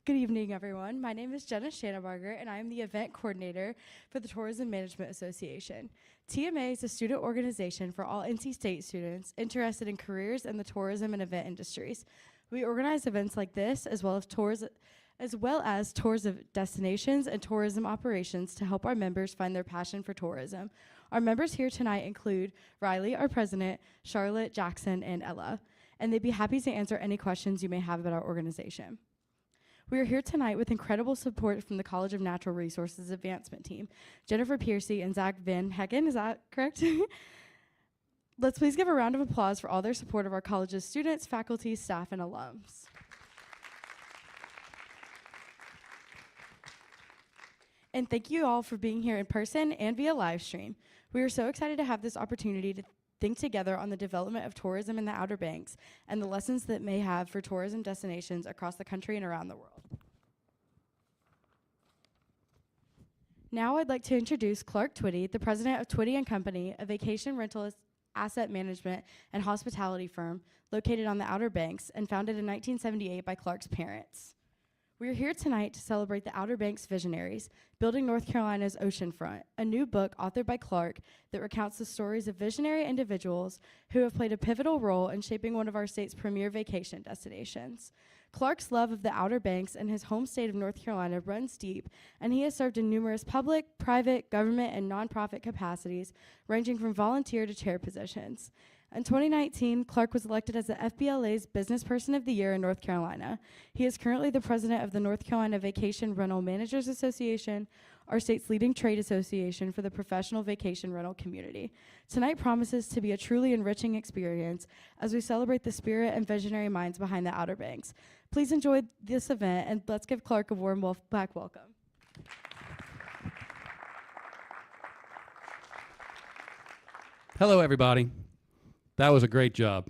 Good evening, everyone. My name is Jenna Shanabarger, and I am the event coordinator for the Tourism Management Association. TMA is a student organization for all NC State students interested in careers in the tourism and event industries. We organize events like this, as well as tours of destinations and tourism operations to help our members find their passion for tourism. Our members here tonight include Riley, our president, Charlotte, Jackson, and Ella, and they'd be happy to answer any questions you may have about our organization. We are here tonight with incredible support from the College of Natural Resources Advancement Team, Jennifer Piercy and Zach Van Hecken, is that correct? Let's please give a round of applause for all their support of our college's students, faculty, staff, and alums. And thank you all for being here in person and via live stream. We are so excited to have this opportunity to think together on the development of tourism in the Outer Banks and the lessons that may have for tourism destinations across the country and around the world. Now I'd like to introduce Clark Twiddy, the president of Twiddy & Company, a vacation rental asset management and hospitality firm located on the Outer Banks and founded in 1978 by Clark's parents. We are here tonight to celebrate the Outer Banks Visionaries, Building North Carolina's Oceanfront, a new book authored by Clark that recounts the stories of visionary individuals who have played a pivotal role in shaping one of our state's premier vacation destinations. Clark's love of the Outer Banks and his home state of North Carolina runs deep, and he has served in numerous public, private, government, and nonprofit capacities, ranging from volunteer to chair positions. In 2019, Clark was elected as the FBLA's Business Person of the Year in North Carolina. He is currently the president of the North Carolina Vacation Rental Managers Association, our state's leading trade association for the professional vacation rental community. Tonight promises to be a truly enriching experience as we celebrate the spirit and visionary minds behind the Outer Banks. Please enjoy this event, and let's give Clark a warm back welcome. Hello, everybody. That was a great job.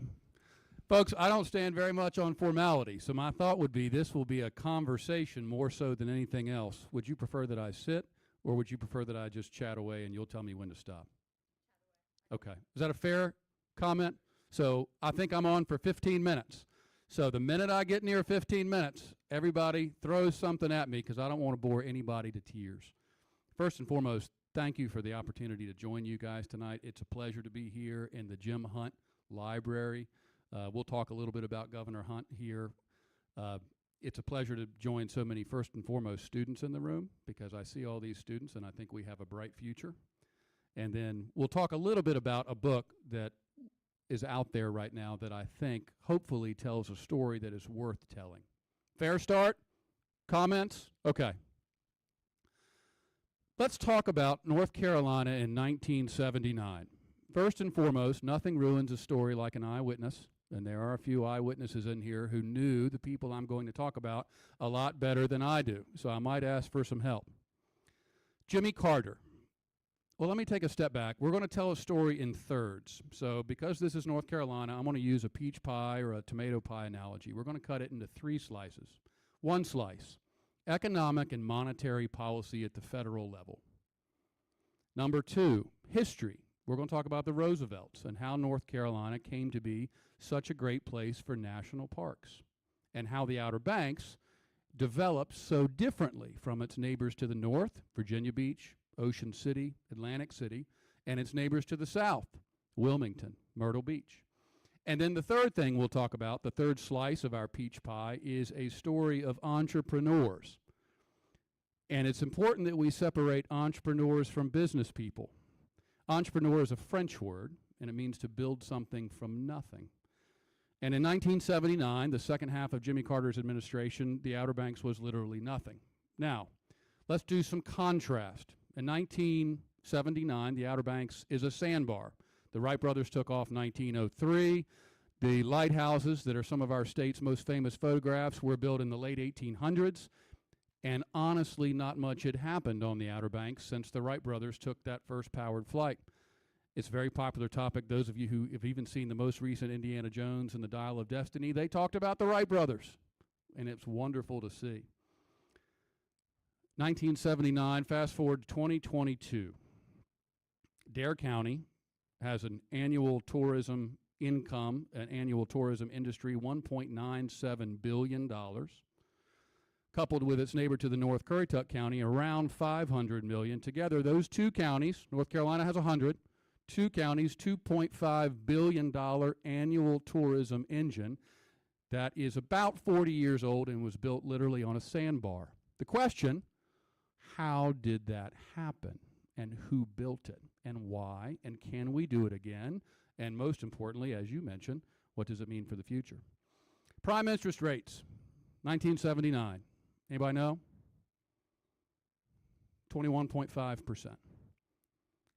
Folks, I don't stand very much on formality, so my thought would be this will be a conversation more so than anything else. Would you prefer that I sit, or would you prefer that I just chat away and you'll tell me when to stop? Okay. Is that a fair comment? So I think I'm on for 15 minutes. So the minute I get near 15 minutes, everybody throws something at me because I don't want to bore anybody to tears. First and foremost, thank you for the opportunity to join you guys tonight. It's a pleasure to be here in the Jim Hunt Library. We'll talk a little bit about Governor Hunt here. It's a pleasure to join so many first and foremost students in the room because I see all these students and I think we have a bright future. And then we'll talk a little bit about a book that is out there right now that I think hopefully tells a story that is worth telling. Fair start? Comments? Okay. Let's talk about North Carolina in 1979. First and foremost, nothing ruins a story like an eyewitness, and there are a few eyewitnesses in here who knew the people I'm going to talk about a lot better than I do, so I might ask for some help. Jimmy Carter. Well, let me take a step back. We're going to tell a story in thirds. So because this is North Carolina, I'm going to use a peach pie or a tomato pie analogy. We're going to cut it into 3 slices. One slice. Economic and monetary policy at the federal level. Number 2, history. We're going to talk about the Roosevelts and how North Carolina came to be such a great place for national parks and how the Outer Banks developed so differently from its neighbors to the north, Virginia Beach, Ocean City, Atlantic City, and its neighbors to the south, Wilmington, Myrtle Beach. And then the third thing we'll talk about, the third slice of our peach pie, is a story of entrepreneurs. And it's important that we separate entrepreneurs from business people. Entrepreneur is a French word, and it means to build something from nothing. And in 1979, the second half of Jimmy Carter's administration, the Outer Banks was literally nothing. Now, let's do some contrast. In 1979, the Outer Banks is a sandbar. The Wright brothers took off 1903. The lighthouses that are some of our state's most famous photographs were built in the late 1800s. And honestly, not much had happened on the Outer Banks since the Wright brothers took that first powered flight. It's a very popular topic. Those of you who have even seen the most recent Indiana Jones and the Dial of Destiny, they talked about the Wright brothers. And it's wonderful to see. 1979, fast forward to 2022. Dare County has an annual tourism income, an annual tourism industry, $1.97 billion. coupled with its neighbor to the north, Currituck County, around 500 million. Together, those two counties, North Carolina has 100, two counties, $2.5 billion annual tourism engine that is about 40 years old and was built literally on a sandbar. The question, how did that happen? And who built it? And why? And can we do it again? And most importantly, as you mentioned, what does it mean for the future? Prime interest rates, 1979. Anybody know? 21.5%.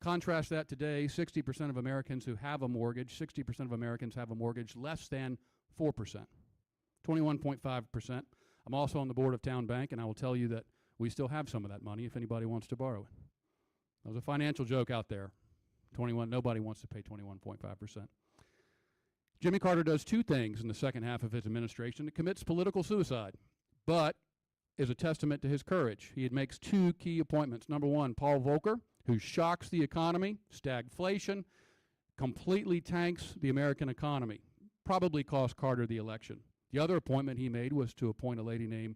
Contrast that today, 60% of Americans who have a mortgage, 60% of Americans have a mortgage less than 4%. 21.5%. I'm also on the board of Town Bank, and I will tell you that we still have some of that money if anybody wants to borrow it. That was a financial joke out there. Nobody wants to pay 21.5%. Jimmy Carter does two things in the second half of his administration. It commits political suicide, but is a testament to his courage. He makes two key appointments. Number one, Paul Volcker, who shocks the economy, stagflation, completely tanks the American economy, probably cost Carter the election. The other appointment he made was to appoint a lady named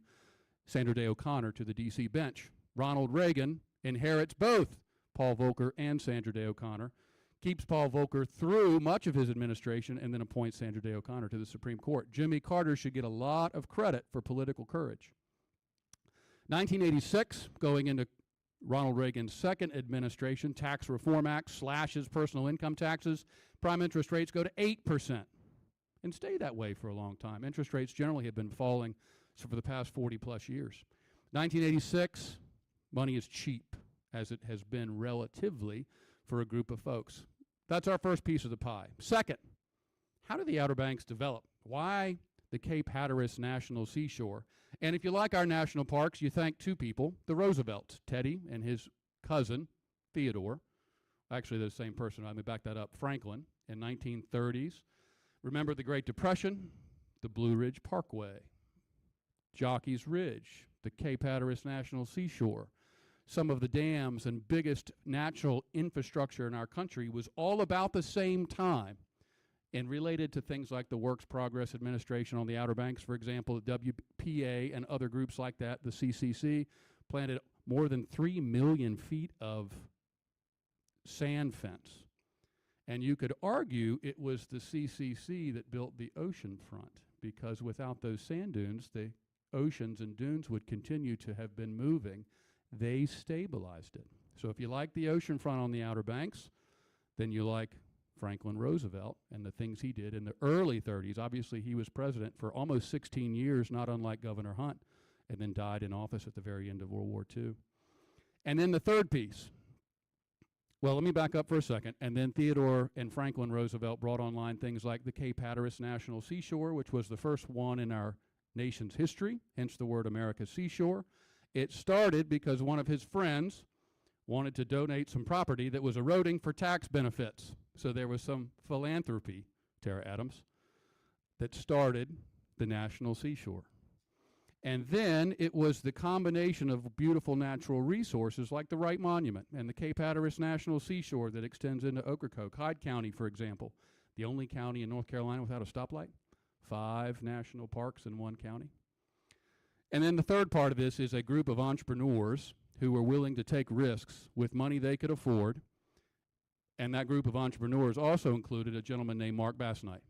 Sandra Day O'Connor to the D.C. bench. Ronald Reagan inherits both Paul Volcker and Sandra Day O'Connor, keeps Paul Volcker through much of his administration, and then appoints Sandra Day O'Connor to the Supreme Court. Jimmy Carter should get a lot of credit for political courage. 1986, going into Ronald Reagan's second administration, Tax Reform Act slashes personal income taxes. Prime interest rates go to 8% and stay that way for a long time. Interest rates generally have been falling for the past 40 plus years. 1986, money is cheap, as it has been relatively for a group of folks. That's our first piece of the pie. Second, how did the Outer Banks develop? Why the Cape Hatteras National Seashore? And if you like our national parks, you thank two people, the Roosevelts, Teddy and his cousin, Theodore. Actually, they're the same person. Let me back that up. Franklin in 1930s. Remember the Great Depression? The Blue Ridge Parkway, Jockey's Ridge, the Cape Hatteras National Seashore. Some of the dams and biggest natural infrastructure in our country was all about the same time and related to things like the Works Progress Administration on the Outer Banks, for example, the WPA and other groups like that, the CCC, planted more than 3 million feet of sand fence. And you could argue it was the CCC that built the ocean front, because without those sand dunes, the oceans and dunes would continue to have been moving. They stabilized it. So if you like the ocean front on the Outer Banks, then you like Franklin Roosevelt and the things he did in the early 30s. Obviously, he was president for almost 16 years, not unlike Governor Hunt, and then died in office at the very end of World War II. And then the third piece. Well, let me back up for a second. And then Theodore and Franklin Roosevelt brought online things like the Cape Hatteras National Seashore, which was the first one in our nation's history, hence the word America's Seashore. It started because one of his friends wanted to donate some property that was eroding for tax benefits. So there was some philanthropy, Tara Adams, that started the National Seashore. And then it was the combination of beautiful natural resources like the Wright Monument and the Cape Hatteras National Seashore that extends into Ocracoke, Hyde County, for example, the only county in North Carolina without a stoplight, 5 national parks in one county. And then the third part of this is a group of entrepreneurs who were willing to take risks with money they could afford. And that group of entrepreneurs also included a gentleman named Mark Basnight.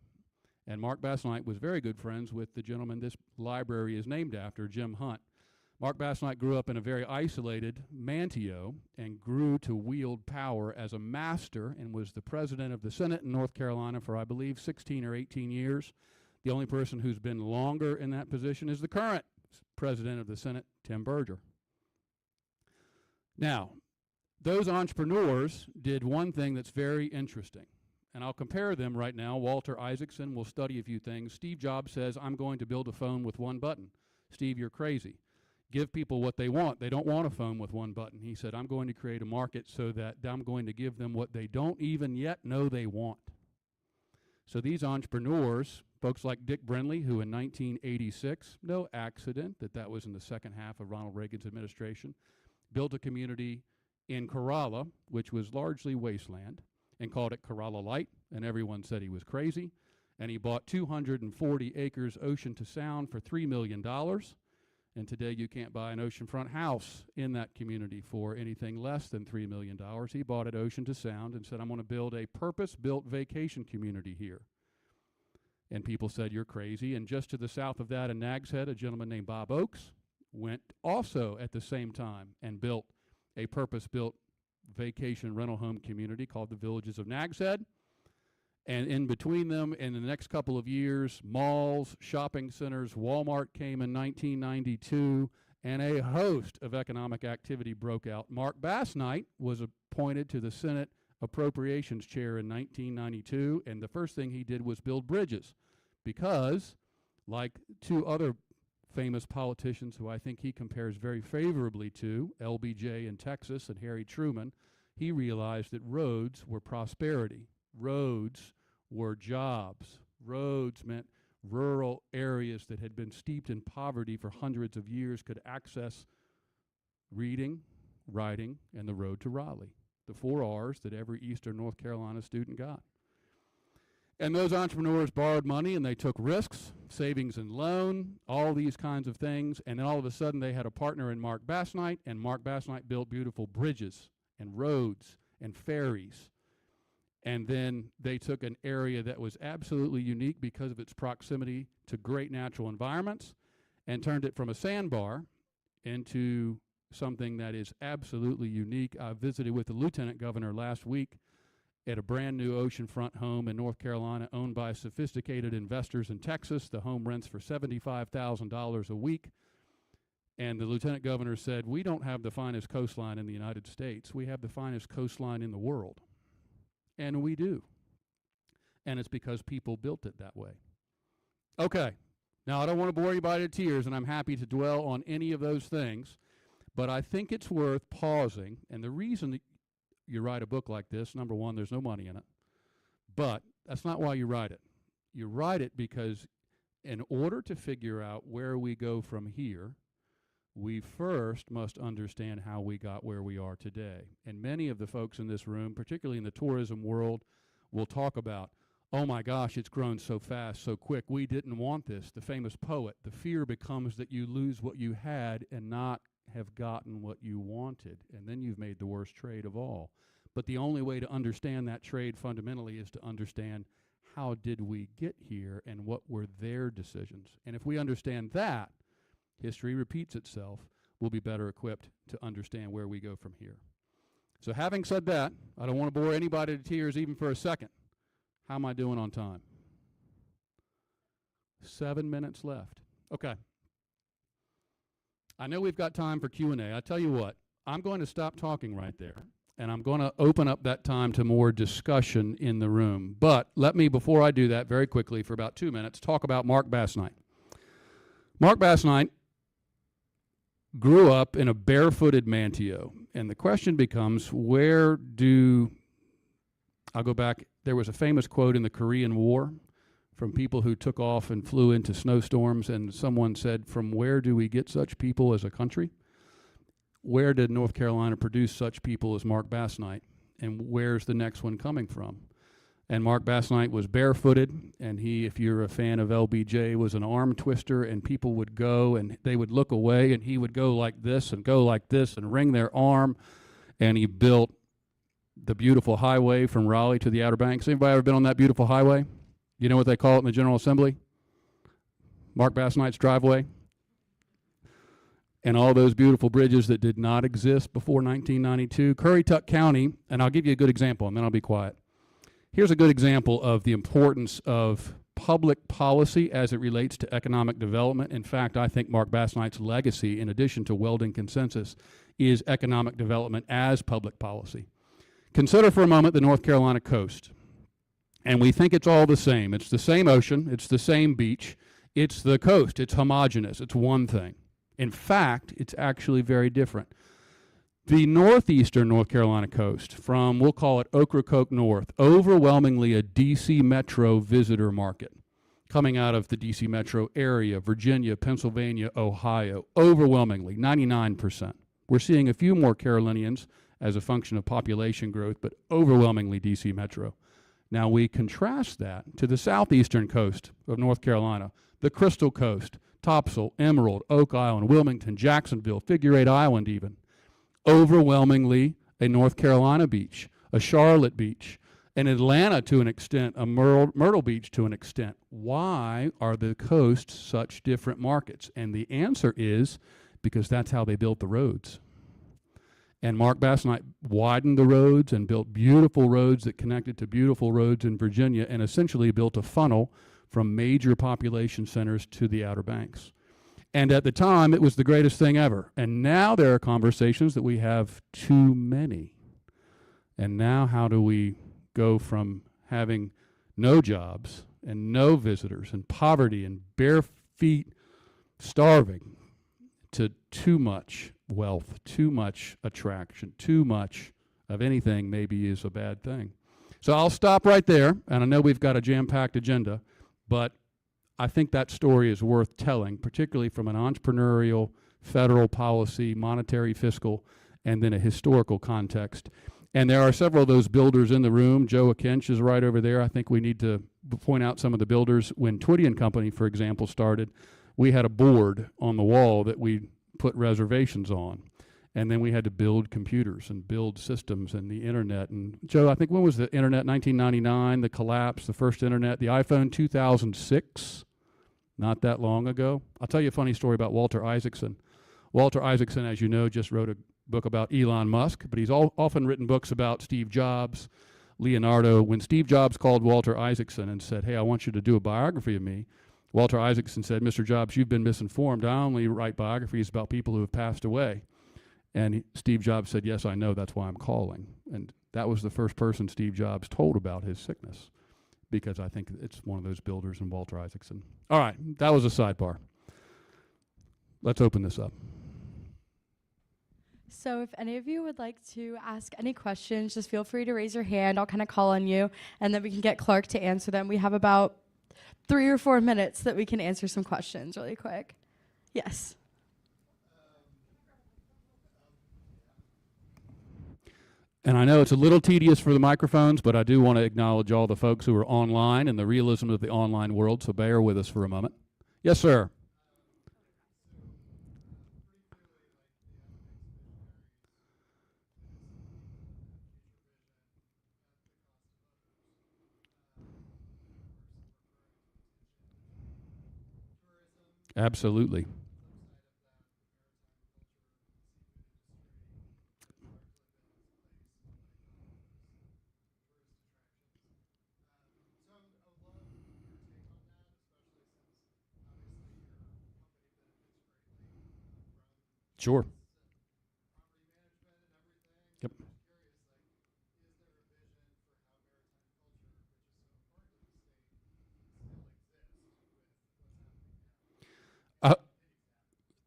And Mark Basnight was very good friends with the gentleman this library is named after, Jim Hunt. Mark Basnight grew up in a very isolated Manteo and grew to wield power as a master and was the president of the Senate in North Carolina for, I believe, 16 or 18 years. The only person who's been longer in that position is the current president of the Senate, Tim Berger. Now, those entrepreneurs did one thing that's very interesting, and I'll compare them right now. Walter Isaacson will study a few things. Steve Jobs says, I'm going to build a phone with one button. Steve, you're crazy. Give people what they want. They don't want a phone with one button. He said, I'm going to create a market so that I'm going to give them what they don't even yet know they want. So these entrepreneurs, folks like Dick Brinley, who in 1986, no accident that was in the second half of Ronald Reagan's administration, built a community in Kerala, which was largely wasteland, and called it Kerala Light, and everyone said he was crazy. And he bought 240 acres ocean to sound for $3 million, And today you can't buy an oceanfront house in that community for anything less than $3 million. He bought it ocean to sound and said, I'm going to build a purpose-built vacation community here. And people said, you're crazy. And just to the south of that in Nags Head, a gentleman named Bob Oakes went also at the same time and built a purpose-built vacation rental home community called the Villages of Nags Head. And in between them, in the next couple of years, malls, shopping centers, Walmart came in 1992, and a host of economic activity broke out. Mark Bassnight was appointed to the Senate Appropriations Chair in 1992, and the first thing he did was build bridges, because, like two other famous politicians who I think he compares very favorably to, LBJ in Texas and Harry Truman, he realized that roads were prosperity. Roads were jobs. Roads meant rural areas that had been steeped in poverty for hundreds of years could access reading, writing, and the road to Raleigh, the 4 R's that every Eastern North Carolina student got. And those entrepreneurs borrowed money and they took risks, savings and loan, all these kinds of things, and then all of a sudden they had a partner in Mark Bassnight, and Mark Bassnight built beautiful bridges and roads and ferries. And then they took an area that was absolutely unique because of its proximity to great natural environments and turned it from a sandbar into something that is absolutely unique. I visited with the lieutenant governor last week at a brand new oceanfront home in North Carolina owned by sophisticated investors in Texas. The home rents for $75,000 a week. And the lieutenant governor said, we don't have the finest coastline in the United States. We have the finest coastline in the world. And we do. And it's because people built it that way. Okay. Now, I don't want to bore anybody to tears, and I'm happy to dwell on any of those things, but I think it's worth pausing. And the reason that you write a book like this, number one, there's no money in it. But that's not why you write it. You write it because in order to figure out where we go from here, we first must understand how we got where we are today. And many of the folks in this room, particularly in the tourism world, will talk about, oh my gosh, it's grown so fast, so quick. We didn't want this. The famous poet, the fear becomes that you lose what you had and not have gotten what you wanted. And then you've made the worst trade of all. But the only way to understand that trade fundamentally is to understand how did we get here and what were their decisions. And if we understand that, history repeats itself, we'll be better equipped to understand where we go from here. So having said that, I don't want to bore anybody to tears even for a second. How am I doing on time? 7 minutes left. Okay. I know we've got time for Q&A. I tell you what, I'm going to stop talking right there, and I'm going to open up that time to more discussion in the room. But let me, before I do that, very quickly, for about 2 minutes, talk about Mark Bassnight. Mark Bassnight grew up in a barefooted Manteo. And the question becomes, I'll go back, there was a famous quote in the Korean War from people who took off and flew into snowstorms, and someone said, from where do we get such people as a country? Where did North Carolina produce such people as Mark Bassnight? And where's the next one coming from? And Mark Bassnight was barefooted, and he, if you're a fan of LBJ, was an arm twister, and people would go, and they would look away, and he would go like this and wring their arm, and he built the beautiful highway from Raleigh to the Outer Banks. Anybody ever been on that beautiful highway? You know what they call it in the General Assembly? Mark Bassnight's driveway. And all those beautiful bridges that did not exist before 1992. Currituck County, and I'll give you a good example, and then I'll be quiet. Here's a good example of the importance of public policy as it relates to economic development. In fact, I think Mark Bassnight's legacy, in addition to Welding Consensus, is economic development as public policy. Consider for a moment the North Carolina coast. And we think it's all the same. It's the same ocean. It's the same beach. It's the coast. It's homogeneous. It's one thing. In fact, it's actually very different. The northeastern North Carolina coast, from, we'll call it Ocracoke North, overwhelmingly a D.C. Metro visitor market, coming out of the D.C. Metro area, Virginia, Pennsylvania, Ohio, overwhelmingly, 99%. We're seeing a few more Carolinians as a function of population growth, but overwhelmingly D.C. Metro. Now we contrast that to the southeastern coast of North Carolina, the Crystal Coast, Topsail, Emerald, Oak Island, Wilmington, Jacksonville, Figure 8 Island even. Overwhelmingly a North Carolina beach, a Charlotte beach, an Atlanta to an extent, a Myrtle Beach to an extent. Why are the coasts such different markets? And the answer is because that's how they built the roads. And Mark Bass and I widened the roads and built beautiful roads that connected to beautiful roads in Virginia, and essentially built a funnel from major population centers to the Outer Banks. And at the time, it was the greatest thing ever. And now there are conversations that we have too many. And now how do we go from having no jobs and no visitors and poverty and bare feet starving to too much wealth, too much attraction, too much of anything maybe is a bad thing. So I'll stop right there, and I know we've got a jam-packed agenda, but I think that story is worth telling, particularly from an entrepreneurial, federal policy, monetary, fiscal, and then a historical context. And there are several of those builders in the room. Joe Akinch is right over there. I think we need to point out some of the builders. When Twiddy and Company, for example, started, we had a board on the wall that we put reservations on. And then we had to build computers and build systems and the internet. And Joe, I think when was the internet? 1999, the collapse, the first internet, the iPhone 2006, not that long ago. I'll tell you a funny story about Walter Isaacson. Walter Isaacson, as you know, just wrote a book about Elon Musk, but he's often written books about Steve Jobs, Leonardo. When Steve Jobs called Walter Isaacson and said, hey, I want you to do a biography of me, Walter Isaacson said, Mr. Jobs, you've been misinformed. I only write biographies about people who have passed away. And Steve Jobs said, yes, I know, that's why I'm calling. And that was the first person Steve Jobs told about his sickness, because I think it's one of those builders in Walter Isaacson. All right, that was a sidebar. Let's open this up. So if any of you would like to ask any questions, just feel free to raise your hand. I'll kind of call on you, and then we can get Clark to answer them. We have about 3 or 4 minutes that we can answer some questions really quick. Yes. And I know it's a little tedious for the microphones, but I do want to acknowledge all the folks who are online and the realism of the online world, so bear with us for a moment. Yes, sir. Absolutely. Sure. Yep.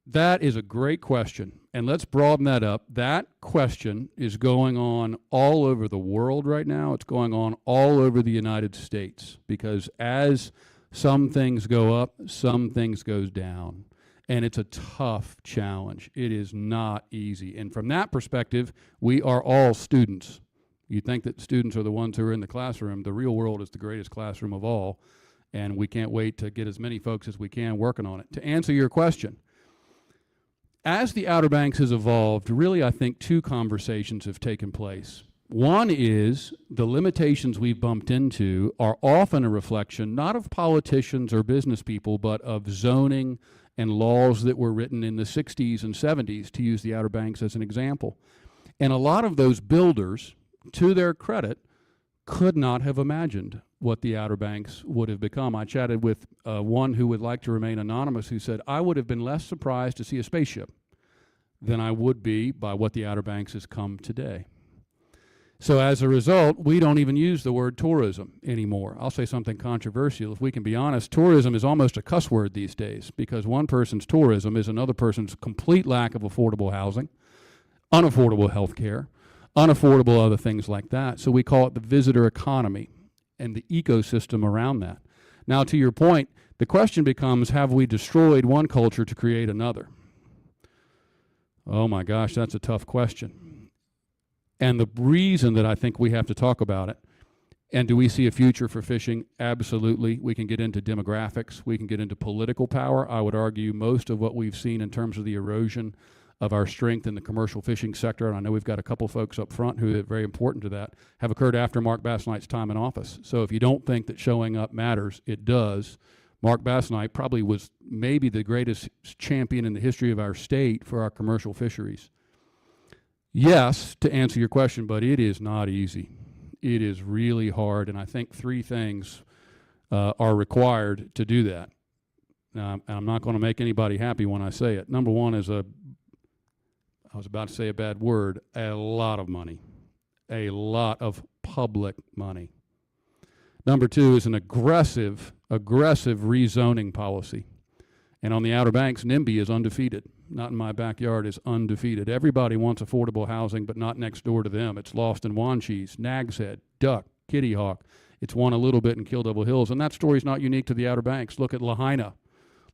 That is a great question, and let's broaden that up. That question is going on all over the world right now. It's going on all over the United States, because as some things go up, some things goes down, and it's a tough challenge. It is not easy, and from that perspective, we are all students. You think that students are the ones who are in the classroom. The real world is the greatest classroom of all, and we can't wait to get as many folks as we can working on it. To answer your question, as the Outer Banks has evolved, really I think 2 conversations have taken place. One is the limitations we've bumped into are often a reflection not of politicians or business people, but of zoning and laws that were written in the 60s and 70s, to use the Outer Banks as an example. And a lot of those builders, to their credit, could not have imagined what the Outer Banks would have become. I chatted with one who would like to remain anonymous, who said, I would have been less surprised to see a spaceship than I would be by what the Outer Banks has come today. So as a result, we don't even use the word tourism anymore. I'll say something controversial. If we can be honest, tourism is almost a cuss word these days, because one person's tourism is another person's complete lack of affordable housing, unaffordable health care, unaffordable other things like that. So we call it the visitor economy and the ecosystem around that. Now, to your point, the question becomes, have we destroyed one culture to create another? Oh my gosh, that's a tough question. And the reason that I think we have to talk about it And do we see a future for fishing? Absolutely. We can get into demographics. We can get into political power. I would argue most of what we've seen in terms of the erosion of our strength in the commercial fishing sector, and I know we've got a couple folks up front who are very important to that, have occurred after Mark Basnight's time in office. So if you don't think that showing up matters, it does. Mark Basnight probably was maybe the greatest champion in the history of our state for our commercial fisheries. Yes, to answer your question, but it is not easy. It is really hard, and I think three things are required to do that. I'm not going to make anybody happy when I say it. Number one is I was about to say a bad word, a lot of money, a lot of public money. Number two is an aggressive rezoning policy. And on the Outer Banks, NIMBY is undefeated. Not in my backyard is undefeated. Everybody wants affordable housing, but not next door to them. It's Lost in Wanchese, Nag's Head, Duck, Kitty Hawk. It's won a little bit in Kill Devil Hills, and that story's not unique to the Outer Banks. Look at Lahaina.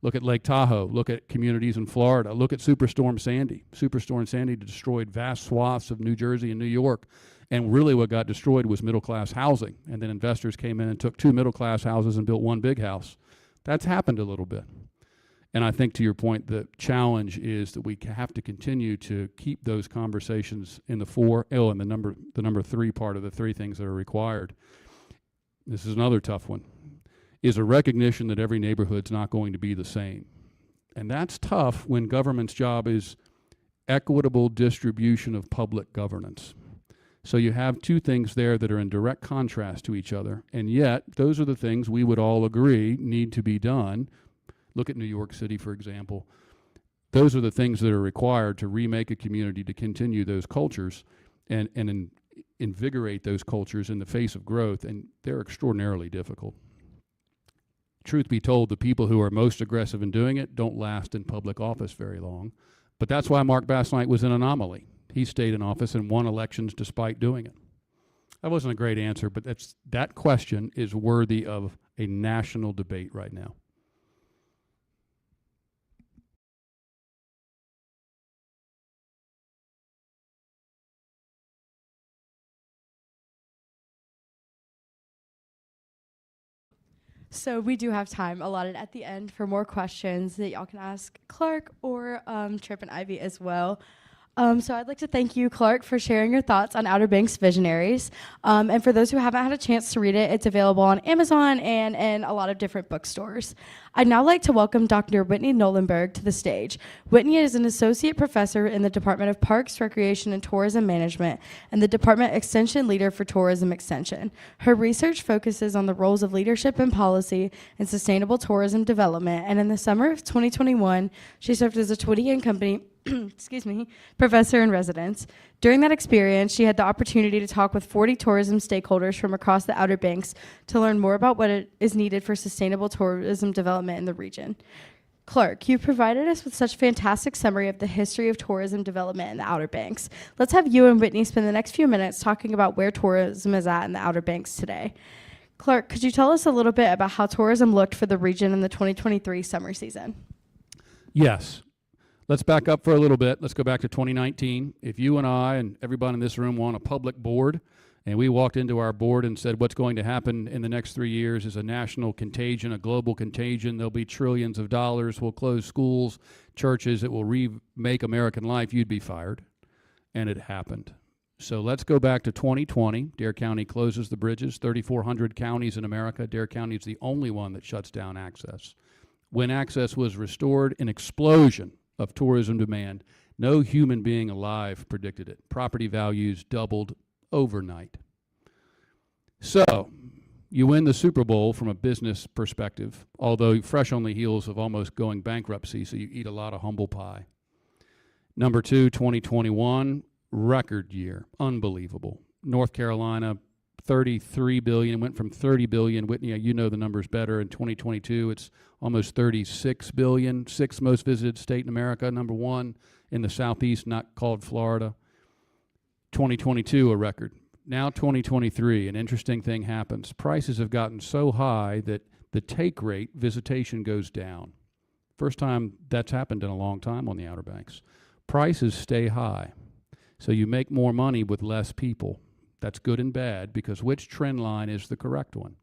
Look at Lake Tahoe. Look at communities in Florida. Look at Superstorm Sandy. Superstorm Sandy destroyed vast swaths of New Jersey and New York, and really what got destroyed was middle-class housing, and then investors came in and took two middle-class houses and built one big house. That's happened a little bit. And I think to your point, the challenge is that we have to continue to keep those conversations in the fore. Oh, and the number three part of the three things that are required. This is another tough one, is a recognition that every neighborhood's not going to be the same. And that's tough when government's job is equitable distribution of public governance. So you have two things there that are in direct contrast to each other, and yet those are the things we would all agree need to be done. Look at New York City, for example. Those are the things that are required to remake a community, to continue those cultures and invigorate those cultures in the face of growth, and they're extraordinarily difficult. Truth be told, the people who are most aggressive in doing it don't last in public office very long. But that's why Mark Basnight was an anomaly. He stayed in office and won elections despite doing it. That wasn't a great answer, but that question is worthy of a national debate right now. So we do have time allotted at the end for more questions that y'all can ask Clark or Trip and Ivy as well. So I'd like to thank you, Clark, for sharing your thoughts on Outer Banks Visionaries. And for those who haven't had a chance to read it, it's available on Amazon and in a lot of different bookstores. I'd now like to welcome Dr. Whitney Nolenberg to the stage. Whitney is an associate professor in the Department of Parks, Recreation, and Tourism Management and the Department Extension Leader for Tourism Extension. Her research focuses on the roles of leadership and policy in sustainable tourism development, and in the summer of 2021, she served as a Twiddy and Company professor in residence. During that experience, she had the opportunity to talk with 40 tourism stakeholders from across the Outer Banks to learn more about what is needed for sustainable tourism development in the region. Clark, you've provided us with such a fantastic summary of the history of tourism development in the Outer Banks. Let's have you and Whitney spend the next few minutes talking about where tourism is at in the Outer Banks today. Clark, could you tell us a little bit about how tourism looked for the region in the 2023 summer season? Yes. Let's back up for a little bit. Let's go back to 2019. If you and I and everybody in this room want a public board, and we walked into our board and said what's going to happen in the next 3 years is a national contagion, a global contagion, there'll be trillions of dollars, we'll close schools, churches, it will remake American life, you'd be fired. And it happened. So let's go back to 2020. Dare County closes the bridges. 3,400 counties in America. Dare County is the only one that shuts down access. When access was restored, an explosion of tourism demand. No human being alive predicted it. Property values doubled overnight. So, you win the Super Bowl from a business perspective, although fresh on the heels of almost going bankruptcy, so you eat a lot of humble pie. Number two, 2021, record year, unbelievable. North Carolina, 33 billion, went from 30 billion. Whitney, you know the numbers better. In 2022, it's almost 36 billion, sixth most visited state in America, number one in the Southeast, not called Florida. 2022, a record. Now 2023, an interesting thing happens. Prices have gotten so high that the take rate, visitation, goes down. First time that's happened in a long time on the Outer Banks. Prices stay high, so you make more money with less people. That's good and bad, because which trend line is the correct one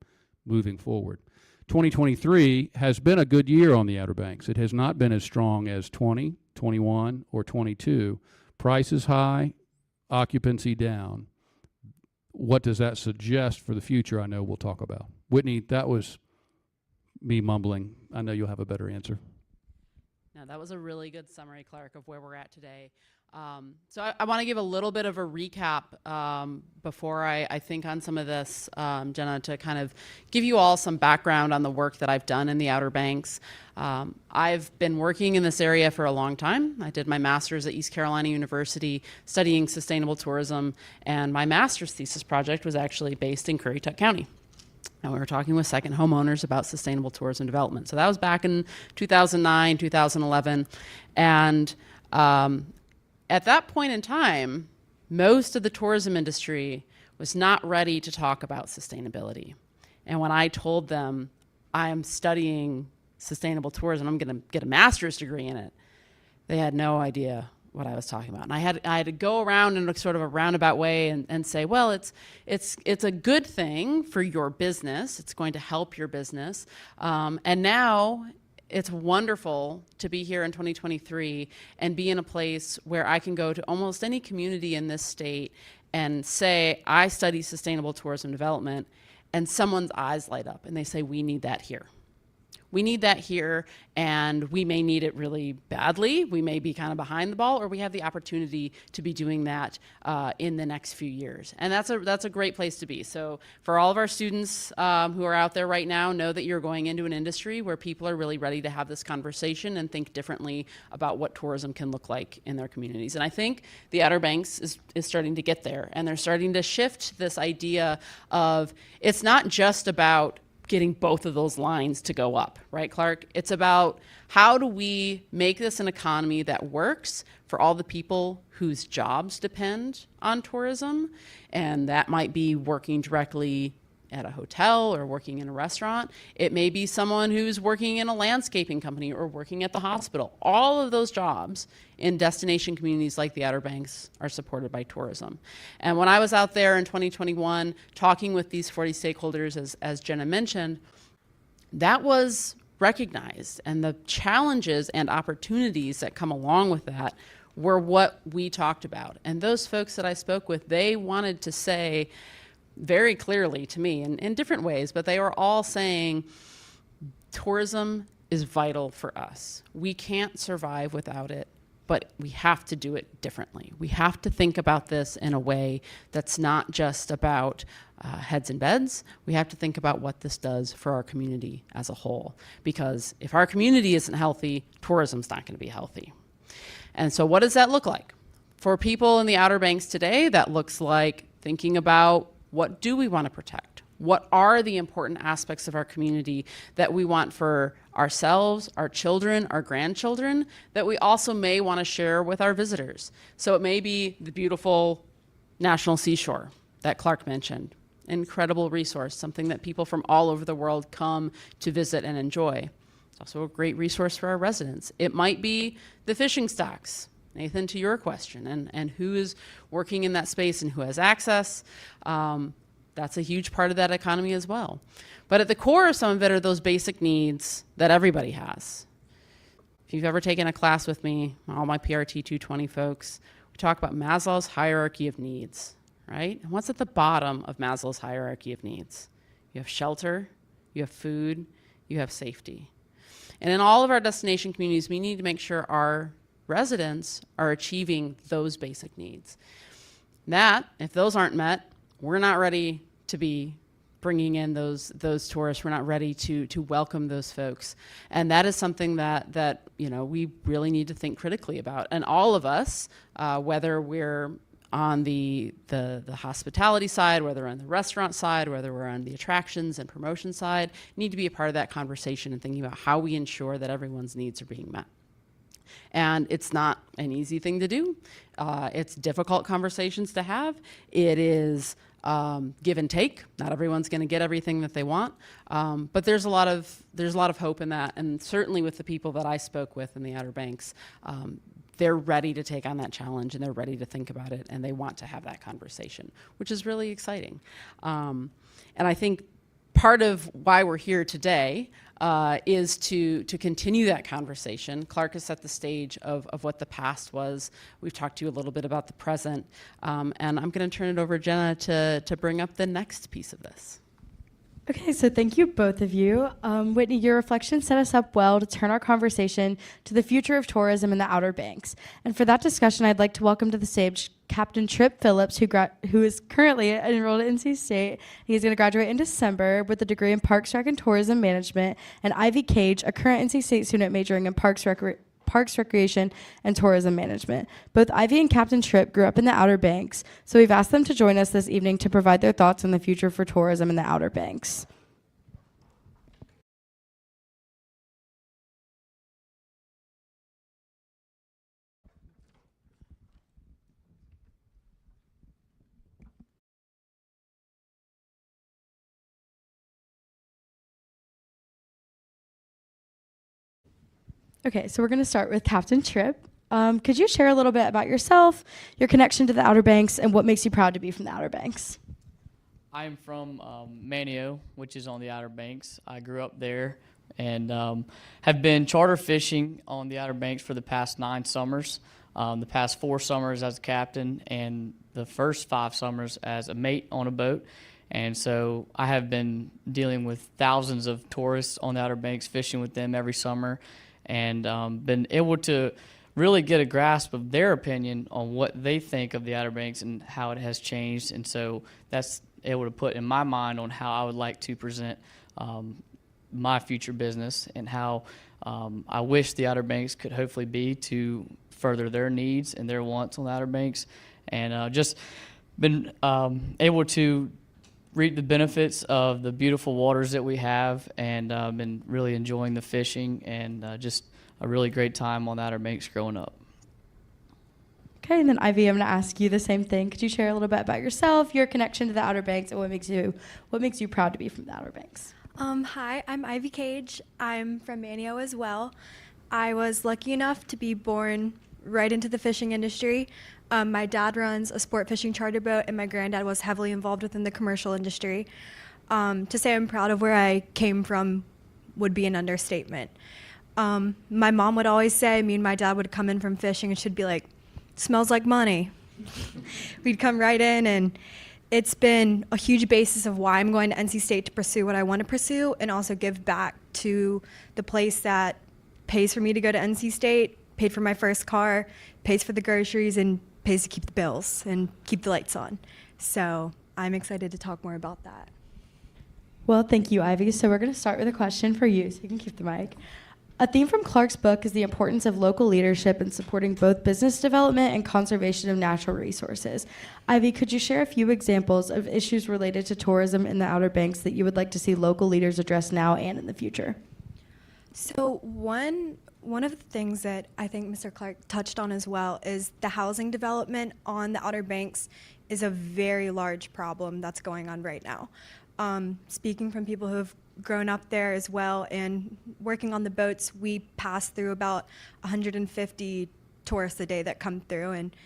moving forward? 2023 has been a good year on the Outer Banks. It has not been as strong as 20, 21, or 22. Prices high, occupancy down. What does that suggest for the future? I know we'll talk about. Whitney, that was me mumbling. I know you'll have a better answer. No, that was a really good summary, Clark, of where we're at today. So I want to give a little bit of a recap before I think on some of this, Jenna, to kind of give you all some background on the work that I've done in the Outer Banks. I've been working in this area for a long time. I did my master's at East Carolina University studying sustainable tourism, and my master's thesis project was actually based in Currituck County. And we were talking with second homeowners about sustainable tourism development. So that was back in 2009, 2011. And at that point in time, most of the tourism industry was not ready to talk about sustainability. And when I told them I am studying sustainable tourism, I'm going to get a master's degree in it, they had no idea what I was talking about. And I had to go around in a sort of a roundabout way and say, well, it's a good thing for your business. It's going to help your business. And now it's wonderful to be here in 2023 and be in a place where I can go to almost any community in this state and say, I study sustainable tourism development, and someone's eyes light up and they say, we need that here. We need that here, and we may need it really badly. We may be kind of behind the ball, or we have the opportunity to be doing that in the next few years. And that's a great place to be. So for all of our students who are out there right now, know that you're going into an industry where people are really ready to have this conversation and think differently about what tourism can look like in their communities. And I think the Outer Banks is starting to get there, and they're starting to shift this idea of it's not just about getting both of those lines to go up, right, Clark? It's about how do we make this an economy that works for all the people whose jobs depend on tourism, and that might be working directly at a hotel or working in a restaurant. It may be someone who's working in a landscaping company or working at the hospital. All of those jobs in destination communities like the Outer Banks are supported by tourism. And when I was out there in 2021 talking with these 40 stakeholders, as Jenna mentioned, that was recognized, and the challenges and opportunities that come along with that were what we talked about. And those folks that I spoke with, they wanted to say very clearly to me in different ways, but they were all saying tourism is vital for us. We can't survive without it, but we have to do it differently. We have to think about this in a way that's not just about heads and beds. We have to think about what this does for our community as a whole, because if our community isn't healthy, tourism's not going to be healthy. And so what does that look like? For people in the Outer Banks today, that looks like thinking about what do we want to protect? What are the important aspects of our community that we want for ourselves, our children, our grandchildren, that we also may want to share with our visitors? So it may be the beautiful National Seashore that Clark mentioned. Incredible resource, something that people from all over the world come to visit and enjoy. It's also a great resource for our residents. It might be the fishing stocks. Nathan, to your question, and who is working in that space and who has access, that's a huge part of that economy as well. But at the core of some of it are those basic needs that everybody has. If you've ever taken a class with me, all my PRT 220 folks, we talk about Maslow's hierarchy of needs, right? And what's at the bottom of Maslow's hierarchy of needs? You have shelter, you have food, you have safety. And in all of our destination communities, we need to make sure our residents are achieving those basic needs. That, if those aren't met, we're not ready to be bringing in those tourists. We're not ready to welcome those folks. And that is something that we really need to think critically about. And all of us, whether we're on the hospitality side, whether we're on the restaurant side, whether we're on the attractions and promotion side, need to be a part of that conversation and thinking about how we ensure that everyone's needs are being met. And it's not an easy thing to do. It's difficult conversations to have. It is give and take. Not everyone's going to get everything that they want, but there's a lot of hope in that. And certainly with the people that I spoke with in the Outer Banks, they're ready to take on that challenge, and they're ready to think about it, and they want to have that conversation, which is really exciting. And I think part of why we're here today is to continue that conversation. Clark has set the stage of what the past was. We've talked to you a little bit about the present, and I'm going to turn it over to Jenna to bring up the next piece of this. Okay, so thank you, both of you. Whitney, your reflection set us up well to turn our conversation to the future of tourism in the Outer Banks. And for that discussion, I'd like to welcome to the stage Captain Tripp Phillips, who is currently enrolled at NC State. He's going to graduate in December with a degree in Parks, Rec, and Tourism Management, and Ivy Cage, a current NC State student majoring in Parks, Recreation, and Tourism Management. Both Ivy and Captain Tripp grew up in the Outer Banks, so we've asked them to join us this evening to provide their thoughts on the future for tourism in the Outer Banks. Okay, so we're going to start with Captain Tripp. Could you share a little bit about yourself, your connection to the Outer Banks, and what makes you proud to be from the Outer Banks? I'm from Manio, which is on the Outer Banks. I grew up there and have been charter fishing on the Outer Banks for the past 9 summers, the past 4 summers as a captain, and the first 5 summers as a mate on a boat. And so I have been dealing with thousands of tourists on the Outer Banks, fishing with them every summer, and been able to really get a grasp of their opinion on what they think of the Outer Banks and how it has changed. And so that's able to put in my mind on how I would like to present my future business and how I wish the Outer Banks could hopefully be to further their needs and their wants on the Outer Banks. And just been able to reap the benefits of the beautiful waters that we have, and been really enjoying the fishing, and just a really great time on the Outer Banks growing up. Okay, and then Ivy, I'm going to ask you the same thing. Could you share a little bit about yourself, your connection to the Outer Banks, and what makes you proud to be from the Outer Banks? Hi, I'm Ivy Cage. I'm from Manio as well. I was lucky enough to be born right into the fishing industry. My dad runs a sport fishing charter boat, and my granddad was heavily involved within the commercial industry. To say I'm proud of where I came from would be an understatement. My mom would always say, me and my dad would come in from fishing and she'd be like, "Smells like money." We'd come right in, and it's been a huge basis of why I'm going to NC State to pursue what I want to pursue, and also give back to the place that pays for me to go to NC State, paid for my first car, pays for the groceries, and pays to keep the bills and keep the lights on. So I'm excited to talk more about that. Well, thank you, Ivy. So we're going to start with a question for you, so you can keep the mic. A theme from Clark's book is the importance of local leadership in supporting both business development and conservation of natural resources. Ivy, could you share a few examples of issues related to tourism in the Outer Banks that you would like to see local leaders address now and in the future? So one of the things that I think Mr. Clark touched on as well is the housing development on the Outer Banks is a very large problem that's going on right now. Speaking from people who have grown up there as well and working on the boats, we pass through about 150 tourists a day that come through, and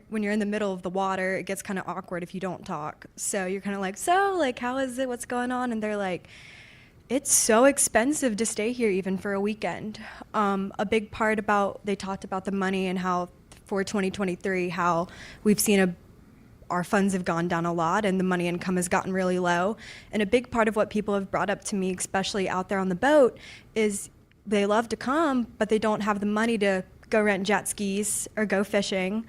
when you're in the middle of the water, it gets kind of awkward if you don't talk. So you're kind of like, so, like, how is it? What's going on? And they're like, it's so expensive to stay here even for a weekend. A big part about, they talked about the money and how for 2023, how we've seen our funds have gone down a lot and the money income has gotten really low. And a big part of what people have brought up to me, especially out there on the boat, is they love to come, but they don't have the money to go rent jet skis or go fishing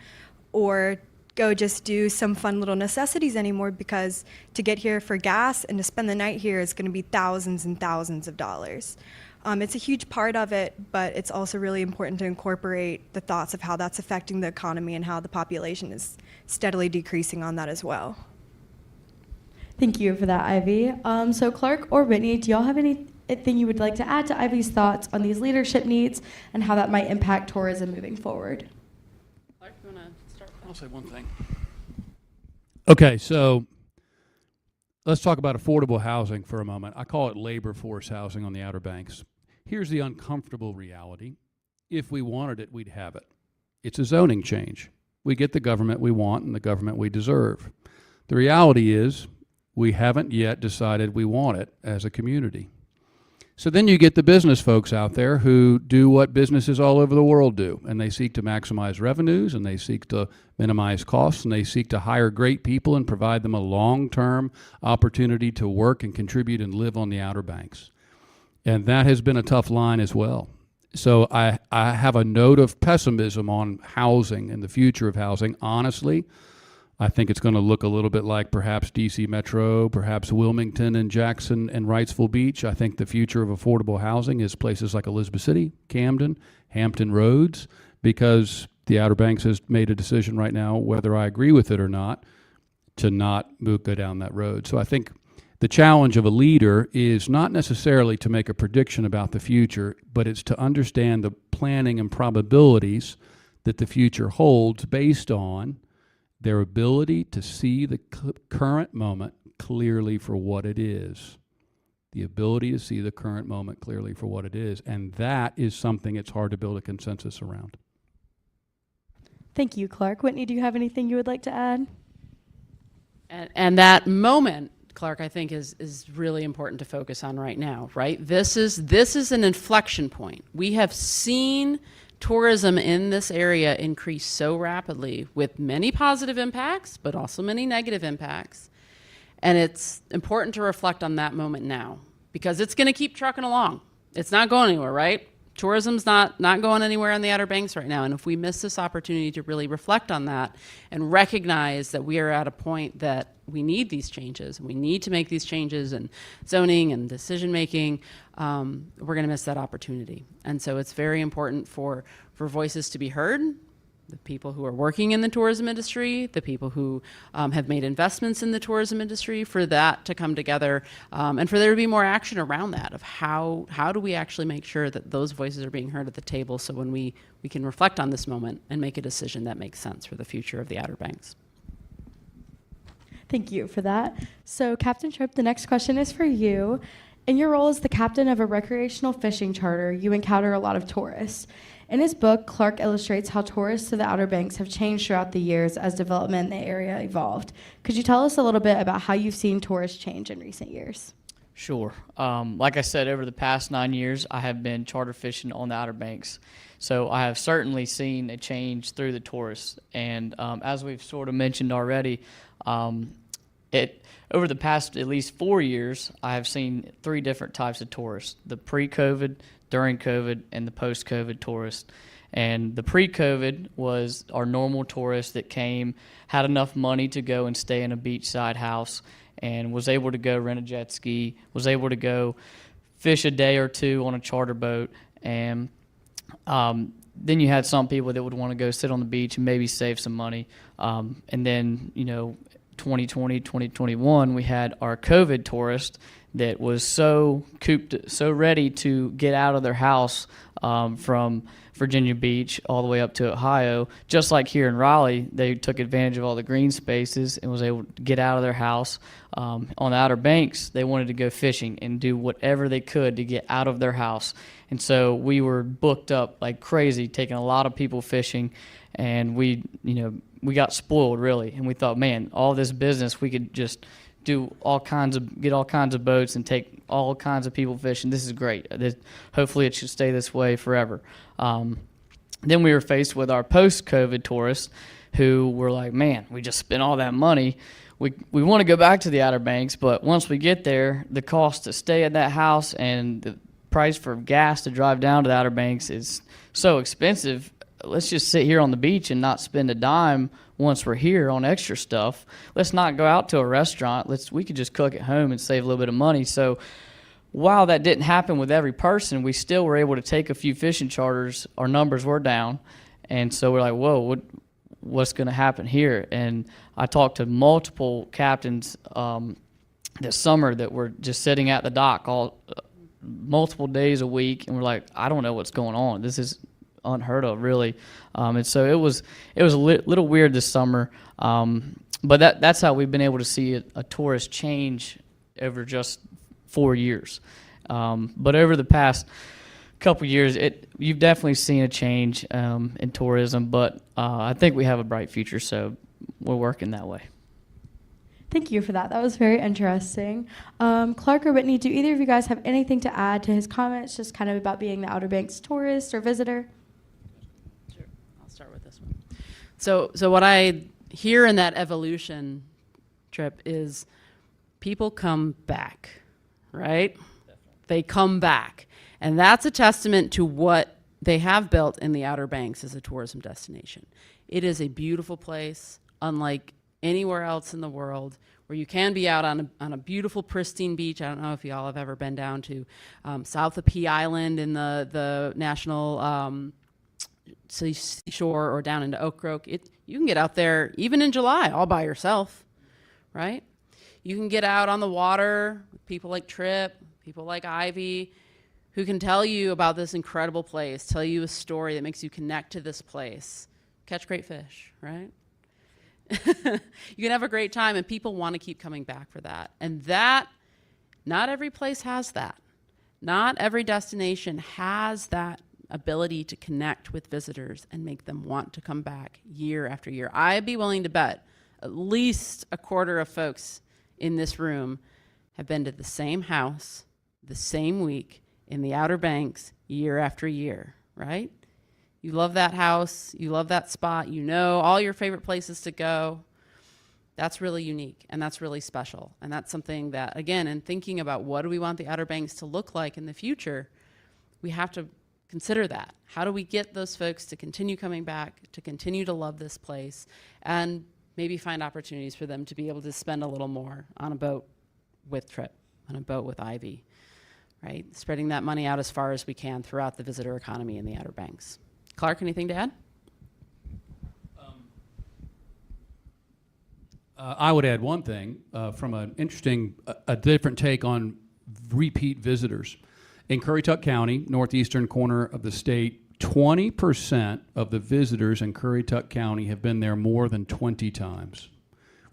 or go just do some fun little necessities anymore, because to get here for gas and to spend the night here is going to be thousands and thousands of dollars. It's a huge part of it, but it's also really important to incorporate the thoughts of how that's affecting the economy and how the population is steadily decreasing on that as well. Thank you for that, Ivy. So Clark or Whitney, do y'all have anything you would like to add to Ivy's thoughts on these leadership needs and how that might impact tourism moving forward? Clark, you want to start? I'll say one thing. Okay, so let's talk about affordable housing for a moment. I call it labor force housing on the Outer Banks. Here's the uncomfortable reality. If we wanted it, we'd have it. It's a zoning change. We get the government we want and the government we deserve. The reality is we haven't yet decided we want it as a community. So then you get the business folks out there who do what businesses all over the world do, and they seek to maximize revenues, and they seek to minimize costs, and they seek to hire great people and provide them a long-term opportunity to work and contribute and live on the Outer Banks. And that has been a tough line as well. So I have a note of pessimism on housing and the future of housing. Honestly, I think it's going to look a little bit like perhaps DC Metro, perhaps Wilmington and Jackson and Wrightsville Beach. I think the future of affordable housing is places like Elizabeth City, Camden, Hampton Roads, because the Outer Banks has made a decision right now, whether I agree with it or not, to not go down that road. So I think the challenge of a leader is not necessarily to make a prediction about the future, but it's to understand the planning and probabilities that the future holds based on their ability to see the current moment clearly for what it is. The ability to see the current moment clearly for what it is. And that is something it's hard to build a consensus around. Thank you, Clark. Whitney, do you have anything you would like to add? And that moment, Clark, I think is really important to focus on right now, right? This is an inflection point. We have seen tourism in this area increase so rapidly with many positive impacts, but also many negative impacts. And it's important to reflect on that moment now because it's going to keep trucking along. It's not going anywhere, right? Tourism's not going anywhere on the Outer Banks right now. And if we miss this opportunity to really reflect on that and recognize that we are at a point that we need these changes, and we need to make these changes in zoning and decision making, we're going to miss that opportunity. And so it's very important for voices to be heard, the people who are working in the tourism industry, the people who have made investments in the tourism industry, for that to come together and for there to be more action around that of how do we actually make sure that those voices are being heard at the table so when we can reflect on this moment and make a decision that makes sense for the future of the Outer Banks. Thank you for that. So Captain Tripp, the next question is for you. In your role as the captain of a recreational fishing charter, you encounter a lot of tourists. In his book, Clark illustrates how tourists to the Outer Banks have changed throughout the years as development in the area evolved. Could you tell us a little bit about how you've seen tourists change in recent years? Sure. Like I said, over the past 9 years, I have been charter fishing on the Outer Banks. So I have certainly seen a change through the tourists. And as we've sort of mentioned already, over the past at least 4 years, I have seen 3 different types of tourists: the pre-COVID, during COVID, and the post-COVID tourist. And the pre-COVID was our normal tourist that came, had enough money to go and stay in a beachside house, and was able to go rent a jet ski, was able to go fish a day or two on a charter boat. And then you had some people that would want to go sit on the beach and maybe save some money. And then, 2020, 2021, we had our COVID tourist that was so ready to get out of their house from Virginia Beach all the way up to Ohio. Just like here in Raleigh, they took advantage of all the green spaces and was able to get out of their house. On the Outer Banks, they wanted to go fishing and do whatever they could to get out of their house. And so we were booked up like crazy, taking a lot of people fishing, and we got spoiled really. And we thought, man, all this business, we could just get all kinds of boats and take all kinds of people fishing. This is great. Hopefully it should stay this way forever. Then we were faced with our post-COVID tourists who were like, man, we just spent all that money. We want to go back to the Outer Banks, but once we get there, the cost to stay at that house and the price for gas to drive down to the Outer Banks is so expensive. Let's just sit here on the beach and not spend a dime once we're here on extra stuff. Let's not go out to a restaurant. We could just cook at home and save a little bit of money. So while that didn't happen with every person, we still were able to take a few fishing charters. Our numbers were down. And so we're like, whoa, what's going to happen here? And I talked to multiple captains this summer that were just sitting at the dock multiple days a week. And we're like, I don't know what's going on. This is unheard of, really. And so it was a little weird this summer, but that's how we've been able to see a tourist change over just 4 years. But over the past couple years, you've definitely seen a change in tourism, but I think we have a bright future, so we're working that way. Thank you for that. That was very interesting. Clark or Whitney, do either of you guys have anything to add to his comments, just kind of about being the Outer Banks tourist or visitor? Sure. I'll start with this one. So what I hear in that evolution trip is people come back, right? They come back. And that's a testament to what they have built in the Outer Banks as a tourism destination. It is a beautiful place, unlike anywhere else in the world, where you can be out on a beautiful, pristine beach. I don't know if y'all have ever been down to south of Pea Island in the national seashore, or down into Oak Grove. You can get out there even in July all by yourself, right? You can get out on the water with people like Tripp, people like Ivy, who can tell you about this incredible place, tell you a story that makes you connect to this place, catch great fish, right? You can have a great time, and people want to keep coming back for that. And that, not every place has that. Not every destination has that ability to connect with visitors and make them want to come back year after year. I'd be willing to bet at least a quarter of folks in this room have been to the same house, the same week, in the Outer Banks year after year, right? You love that house, you love that spot, you know all your favorite places to go. That's really unique, and that's really special. And that's something that, again, in thinking about what do we want the Outer Banks to look like in the future, we have to consider that. How do we get those folks to continue coming back, to continue to love this place, and maybe find opportunities for them to be able to spend a little more on a boat with Tripp, on a boat with Ivy, right? Spreading that money out as far as we can throughout the visitor economy in the Outer Banks. Clark, anything to add? I would add one thing from an interesting, a different take on repeat visitors. In Currituck County, northeastern corner of the state, 20% of the visitors in Currituck County have been there more than 20 times,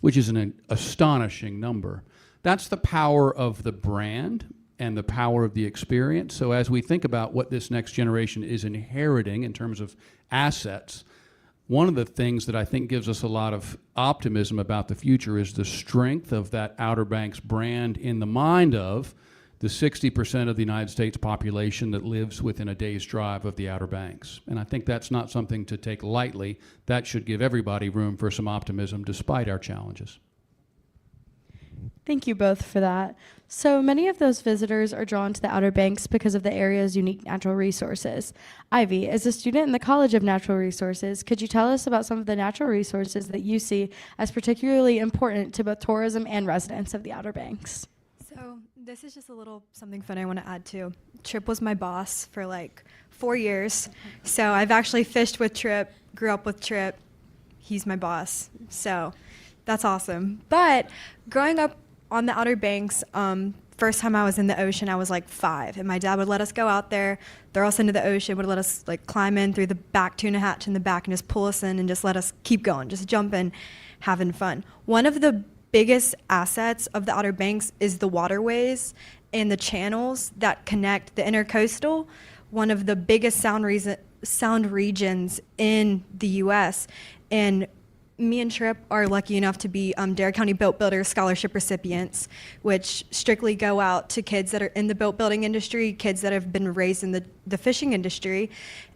which is an astonishing number. That's the power of the brand and the power of the experience. So as we think about what this next generation is inheriting in terms of assets, one of the things that I think gives us a lot of optimism about the future is the strength of that Outer Banks brand in the mind of the 60% of the United States population that lives within a day's drive of the Outer Banks. And I think that's not something to take lightly. That should give everybody room for some optimism despite our challenges. Thank you both for that. So many of those visitors are drawn to the Outer Banks because of the area's unique natural resources. Ivy, as a student in the College of Natural Resources, could you tell us about some of the natural resources that you see as particularly important to both tourism and residents of the Outer Banks? So this is just a little something fun I want to add too. Tripp was my boss for like 4 years. So I've actually fished with Tripp, grew up with Tripp. He's my boss. So that's awesome. But growing up on the Outer Banks, first time I was in the ocean, I was like 5, and my dad would let us go out there, throw us into the ocean, would let us like climb in through the back tuna hatch in the back and just pull us in and just let us keep going, just jump in, having fun. One of the biggest assets of the Outer Banks is the waterways and the channels that connect the intercoastal, one of the biggest sound regions in the U.S. And me and Tripp are lucky enough to be Dare County Boat Builder Scholarship recipients, which strictly go out to kids that are in the boat building industry, kids that have been raised in the fishing industry.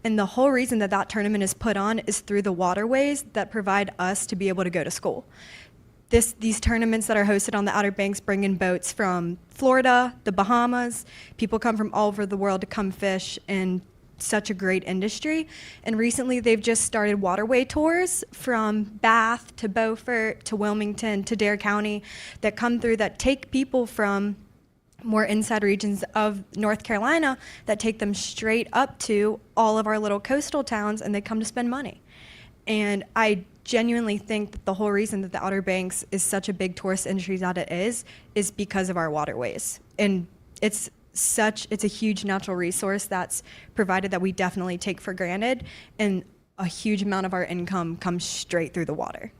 And the whole reason that that tournament is put on is through the waterways that provide us to be able to go to school. These tournaments that are hosted on the Outer Banks bring in boats from Florida, the Bahamas. People come from all over the world to come fish, and such a great industry. And recently they've just started waterway tours from Bath to Beaufort to Wilmington to Dare County that come through, that take people from more inside regions of North Carolina, that take them straight up to all of our little coastal towns, and they come to spend money. And I genuinely think that the whole reason that the Outer Banks is such a big tourist industry that it is because of our waterways. And it's a huge natural resource that's provided that we definitely take for granted, and a huge amount of our income comes straight through the water.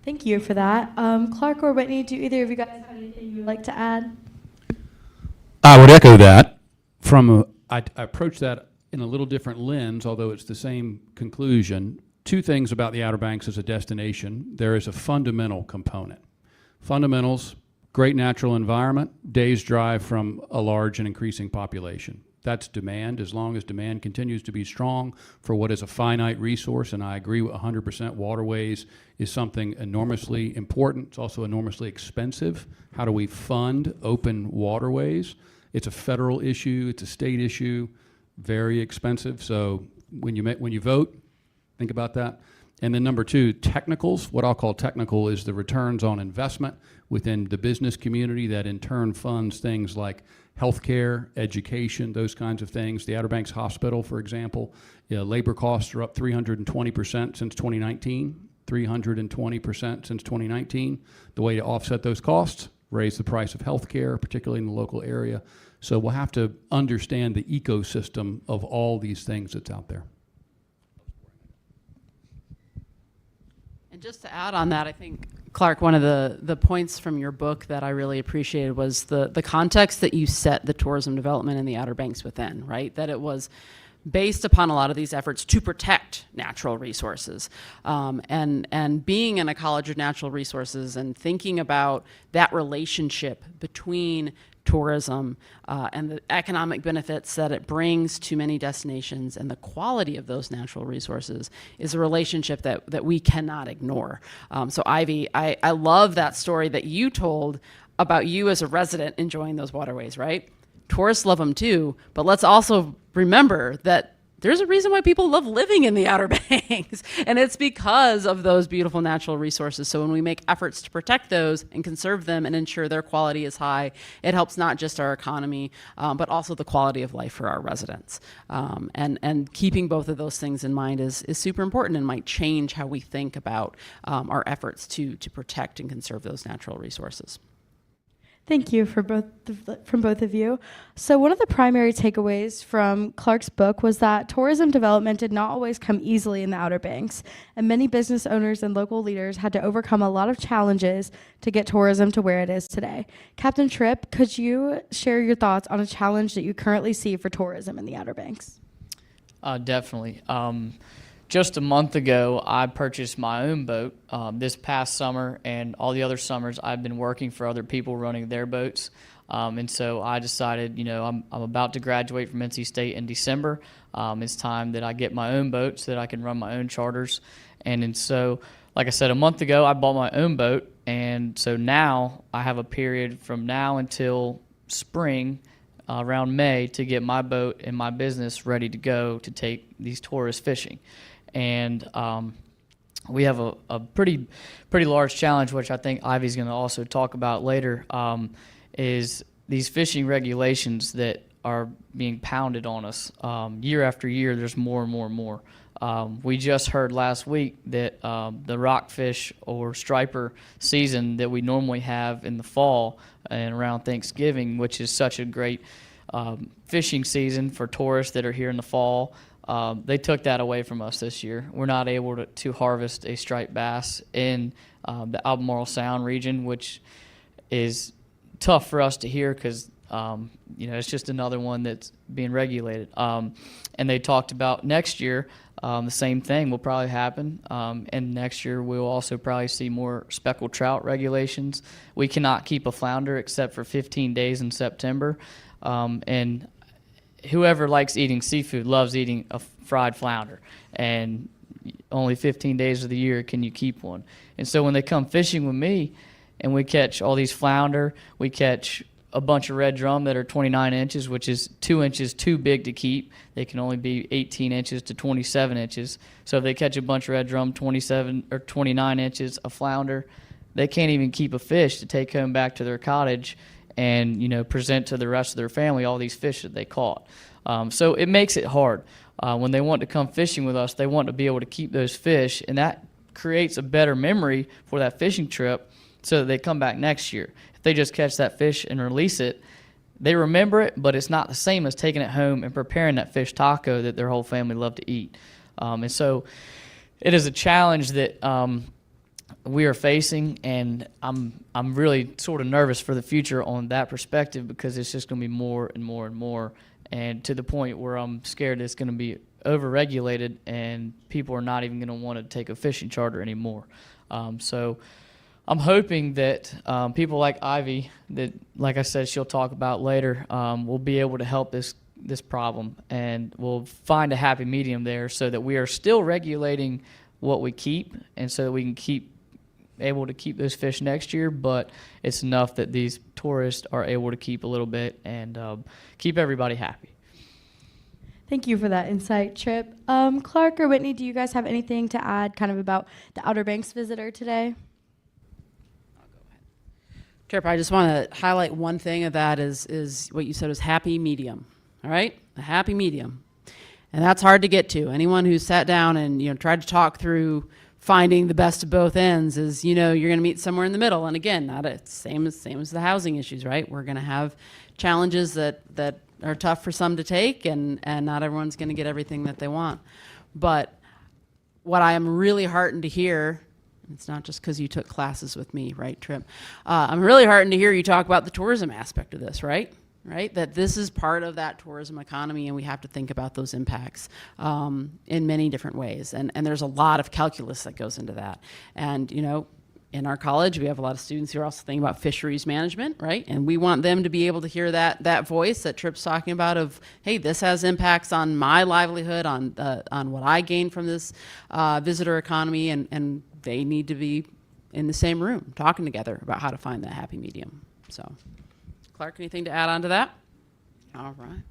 Thank you for that. Clark or Whitney, do either of you guys have anything you would like to add? I would echo that. I approach that in a little different lens, although it's the same conclusion. Two things about the Outer Banks as a destination. There is a fundamental component. Fundamentals, great natural environment, day's drive from a large and increasing population. That's demand. As long as demand continues to be strong for what is a finite resource, and I agree with 100%, waterways is something enormously important. It's also enormously expensive. How do we fund open waterways? It's a federal issue. It's a state issue. Very expensive. So when you vote, think about that. And then number two, technicals. What I'll call technical is the returns on investment within the business community that in turn funds things like healthcare, education, those kinds of things. The Outer Banks Hospital, for example, labor costs are up 320% since 2019. 320% since 2019. The way to offset those costs, raise the price of healthcare, particularly in the local area. So we'll have to understand the ecosystem of all these things that's out there. And just to add on that, I think, Clark, one of the points from your book that I really appreciated was the context that you set the tourism development in the Outer Banks within, right? That it was based upon a lot of these efforts to protect natural resources. And being in a college of natural resources and thinking about that relationship between tourism and the economic benefits that it brings to many destinations and the quality of those natural resources is a relationship that we cannot ignore. So Ivy, I love that story that you told about you as a resident enjoying those waterways, right? Tourists love them too, but let's also remember that there's a reason why people love living in the Outer Banks, and it's because of those beautiful natural resources. So when we make efforts to protect those and conserve them and ensure their quality is high, it helps not just our economy, but also the quality of life for our residents. And keeping both of those things in mind is super important and might change how we think about our efforts to protect and conserve those natural resources. Thank you from both of you. So one of the primary takeaways from Clark's book was that tourism development did not always come easily in the Outer Banks, and many business owners and local leaders had to overcome a lot of challenges to get tourism to where it is today. Captain Tripp, could you share your thoughts on a challenge that you currently see for tourism in the Outer Banks? Definitely. Just a month ago, I purchased my own boat this past summer, and all the other summers I've been working for other people running their boats. And so I decided, I'm about to graduate from NC State in December. It's time that I get my own boat so that I can run my own charters. And so, like I said, a month ago, I bought my own boat. And so now I have a period from now until spring, around May, to get my boat and my business ready to go to take these tourists fishing. And we have a pretty large challenge, which I think Ivy's going to also talk about later, is these fishing regulations that are being pounded on us. Year after year, there's more and more and more. We just heard last week that the rockfish or striper season that we normally have in the fall and around Thanksgiving, which is such a great fishing season for tourists that are here in the fall, they took that away from us this year. We're not able to harvest a striped bass in the Albemarle Sound region, which is tough for us to hear because it's just another one that's being regulated. And they talked about next year, the same thing will probably happen. And next year we'll also probably see more speckled trout regulations. We cannot keep a flounder except for 15 days in September. And whoever likes eating seafood loves eating a fried flounder, and only 15 days of the year can you keep one. And so when they come fishing with me and we catch all these flounder, we catch a bunch of red drum that are 29 inches, which is 2 inches too big to keep. They can only be 18 inches to 27 inches. So if they catch a bunch of red drum, 27 or 29 inches of flounder, they can't even keep a fish to take home back to their cottage and present to the rest of their family all these fish that they caught. So it makes it hard. When they want to come fishing with us, they want to be able to keep those fish, and that creates a better memory for that fishing trip so that they come back next year. If they just catch that fish and release it, they remember it, but it's not the same as taking it home and preparing that fish taco that their whole family love to eat. And so it is a challenge that we are facing, and I'm really sort of nervous for the future on that perspective because it's just going to be more and more and more and to the point where I'm scared it's going to be overregulated and people are not even going to want to take a fishing charter anymore. So I'm hoping that people like Ivy, that, like I said, she'll talk about later, will be able to help this problem, and we'll find a happy medium there so that we are still regulating what we keep, and so that we can keep able to keep those fish next year, but it's enough that these tourists are able to keep a little bit and keep everybody happy. Thank you for that insight, Trip. Clark or Whitney, do you guys have anything to add kind of about the Outer Banks visitor today? Trip, I just want to highlight one thing of that is what you said was happy medium. All right, a happy medium, and that's hard to get to. Anyone who's sat down and tried to talk through finding the best of both ends is you're going to meet somewhere in the middle. And again, not same as the housing issues, right? We're going to have challenges that are tough for some to take, and not everyone's going to get everything that they want. But what I am really heartened to hear. It's not just because you took classes with me, right, Trip? I'm really heartened to hear you talk about the tourism aspect of this, right? That this is part of that tourism economy, and we have to think about those impacts in many different ways. And there's a lot of calculus that goes into that. And, in our college, we have a lot of students who are also thinking about fisheries management, right? And we want them to be able to hear that voice that Tripp's talking about of, hey, this has impacts on my livelihood, on what I gain from this visitor economy, and they need to be in the same room talking together about how to find that happy medium. So, Clark, anything to add on to that? All right.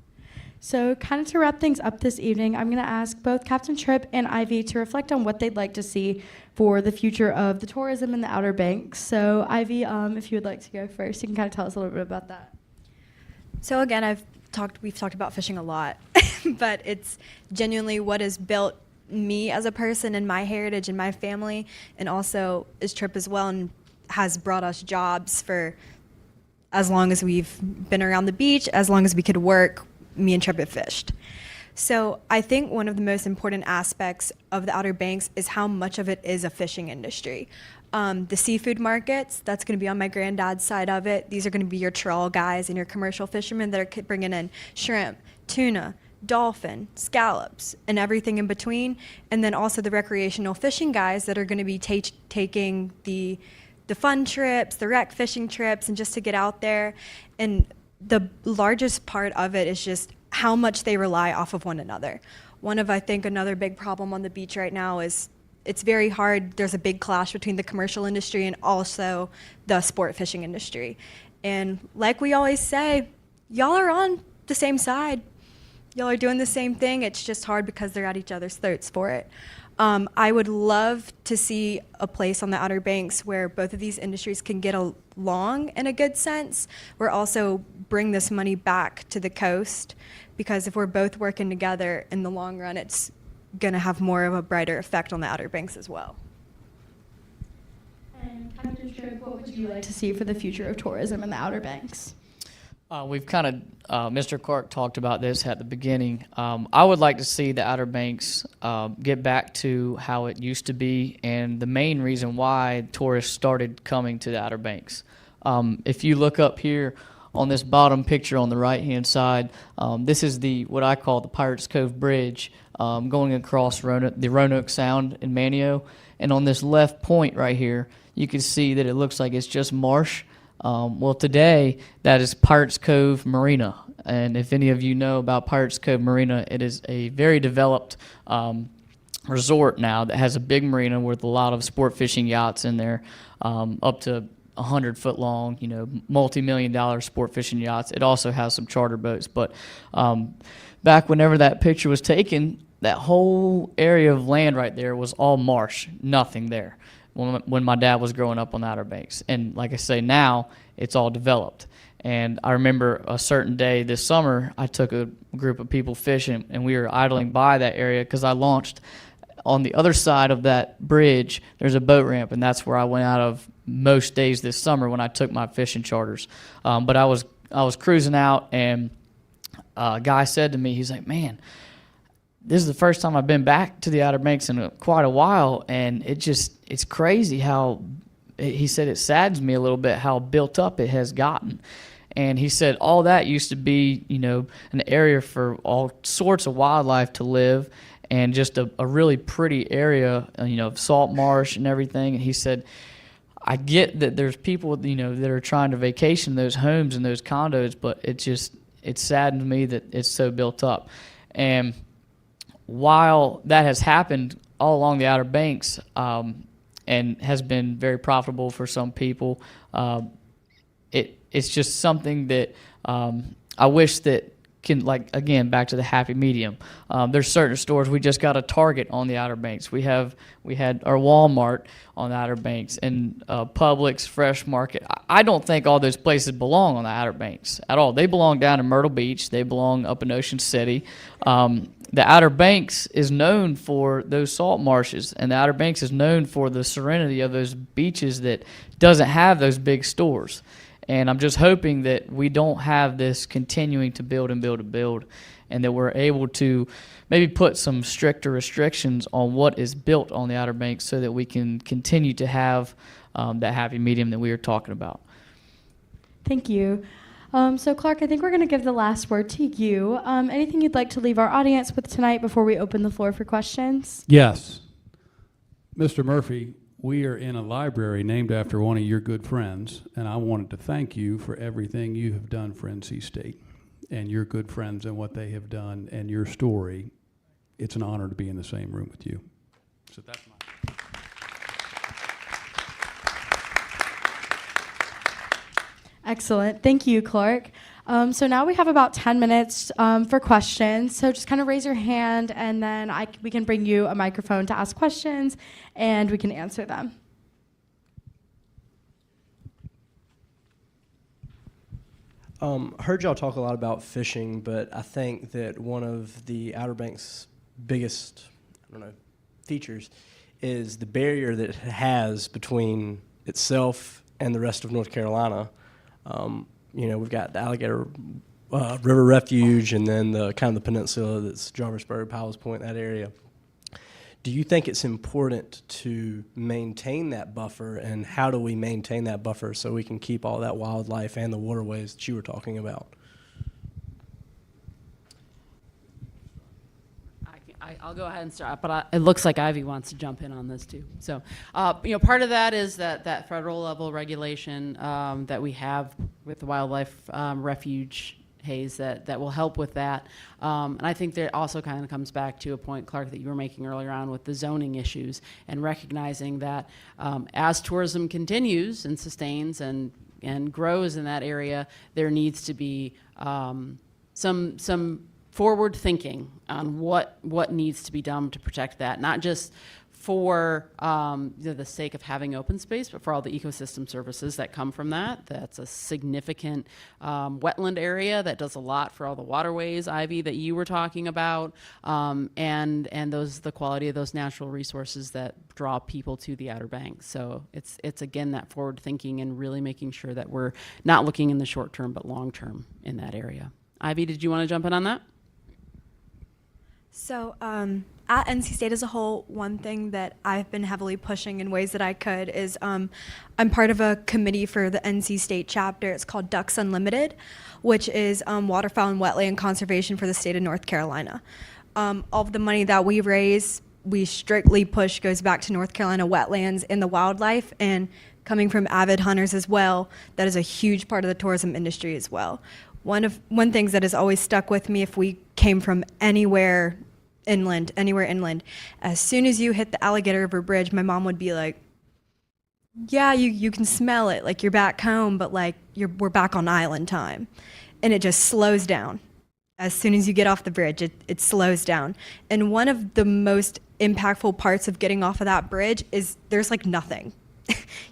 So kind of to wrap things up this evening, I'm going to ask both Captain Tripp and Ivy to reflect on what they'd like to see for the future of the tourism in the Outer Banks. So Ivy, if you would like to go first, you can kind of tell us a little bit about that. So again, we've talked about fishing a lot, but it's genuinely what has built me as a person and my heritage and my family, and also is Tripp as well, and has brought us jobs for as long as we've been around the beach, as long as we could work. Me and Tripp have fished. So I think one of the most important aspects of the Outer Banks is how much of it is a fishing industry. The seafood markets, that's going to be on my granddad's side of it. These are going to be your trawl guys and your commercial fishermen that are bringing in shrimp, tuna, dolphin, scallops, and everything in between. And then also the recreational fishing guys that are going to be taking the fun trips, the rec fishing trips, and just to get out there. And the largest part of it is just how much they rely off of one another. I think another big problem on the beach right now is it's very hard. There's a big clash between the commercial industry and also the sport fishing industry. And like we always say, y'all are on the same side. Y'all are doing the same thing. It's just hard because they're at each other's throats for it. I would love to see a place on the Outer Banks where both of these industries can get along in a good sense. We're also bring this money back to the coast, because if we're both working together in the long run, it's going to have more of a brighter effect on the Outer Banks as well. And Captain Tripp, what would you like to see for the future of tourism in the Outer Banks? We've kind of, Mr. Clark talked about this at the beginning. I would like to see the Outer Banks get back to how it used to be, and the main reason why tourists started coming to the Outer Banks. If you look up here on this bottom picture on the right-hand side, this is what I call the Pirates Cove Bridge going across the Roanoke Sound in Manio. And on this left point right here, you can see that it looks like it's just marsh. Well, today, that is Pirates Cove Marina. And if any of you know about Pirates Cove Marina, it is a very developed resort now that has a big marina with a lot of sport fishing yachts in there, up to 100-foot long, multi-million-dollar sport fishing yachts. It also has some charter boats. But back whenever that picture was taken, that whole area of land right there was all marsh, nothing there. When my dad was growing up on the Outer Banks. And like I say, now it's all developed. And I remember a certain day this summer, I took a group of people fishing, and we were idling by that area because I launched on the other side of that bridge. There's a boat ramp, and that's where I went out of most days this summer when I took my fishing charters. But I was cruising out, and a guy said to me, he's like, "Man, this is the first time I've been back to the Outer Banks in quite a while, and it's crazy how," he said, "it saddens me a little bit how built up it has gotten." And he said all that used to be, an area for all sorts of wildlife to live, and just a really pretty area, salt marsh and everything. And he said, I get that there's people, that are trying to vacation those homes and those condos, but it saddens me that it's so built up. And while that has happened all along the Outer Banks, and has been very profitable for some people, it's just something that I wish that can, again, back to the happy medium. There's certain stores. We just got a Target on the Outer Banks. We had our Walmart on the Outer Banks, and Publix, Fresh Market. I don't think all those places belong on the Outer Banks at all. They belong down in Myrtle Beach. They belong up in Ocean City. The Outer Banks is known for those salt marshes, and the Outer Banks is known for the serenity of those beaches that doesn't have those big stores. And I'm just hoping that we don't have this continuing to build and build and build, and that we're able to maybe put some stricter restrictions on what is built on the Outer Banks so that we can continue to have that happy medium that we were talking about. Thank you. So Clark, I think we're going to give the last word to you. Anything you'd like to leave our audience with tonight before we open the floor for questions? Yes. Mr. Murphy, we are in a library named after one of your good friends, and I wanted to thank you for everything you have done for NC State and your good friends and what they have done and your story. It's an honor to be in the same room with you. So that's my... Excellent. Thank you, Clark. So now we have about 10 minutes for questions. So just kind of raise your hand, and then we can bring you a microphone to ask questions, and we can answer them. Heard y'all talk a lot about fishing, but I think that one of the Outer Banks' biggest, features is the barrier that it has between itself and the rest of North Carolina. We've got the Alligator River Refuge, and then the kind of the peninsula that's Jarvisburg, Powell's Point, that area. Do you think it's important to maintain that buffer, and how do we maintain that buffer so we can keep all that wildlife and the waterways that you were talking about? I'll go ahead and start, but it looks like Ivy wants to jump in on this too. So, part of that is that federal level regulation that we have with the wildlife refuge haze that will help with that. And I think that also kind of comes back to a point, Clark, that you were making earlier on with the zoning issues, and recognizing that as tourism continues and sustains and grows in that area, there needs to be some forward thinking on what needs to be done to protect that, not just for the sake of having open space, but for all the ecosystem services that come from that. That's a significant wetland area that does a lot for all the waterways, Ivy, that you were talking about, and the quality of those natural resources that draw people to the Outer Banks. So it's again that forward thinking and really making sure that we're not looking in the short term but long term in that area. Ivy, did you want to jump in on that? So at NC State as a whole, one thing that I've been heavily pushing in ways that I could is I'm part of a committee for the NC State chapter. It's called Ducks Unlimited, which is waterfowl and wetland conservation for the state of North Carolina. All of the money that we raise, we strictly push goes back to North Carolina wetlands and the wildlife, and coming from avid hunters as well, that is a huge part of the tourism industry as well. One things that has always stuck with me, if we came from anywhere inland, as soon as you hit the Alligator River Bridge, my mom would be like, yeah, you can smell it, like you're back home, but like we're back on island time. And it just slows down. As soon as you get off the bridge, it slows down. And one of the most impactful parts of getting off of that bridge is there's like nothing.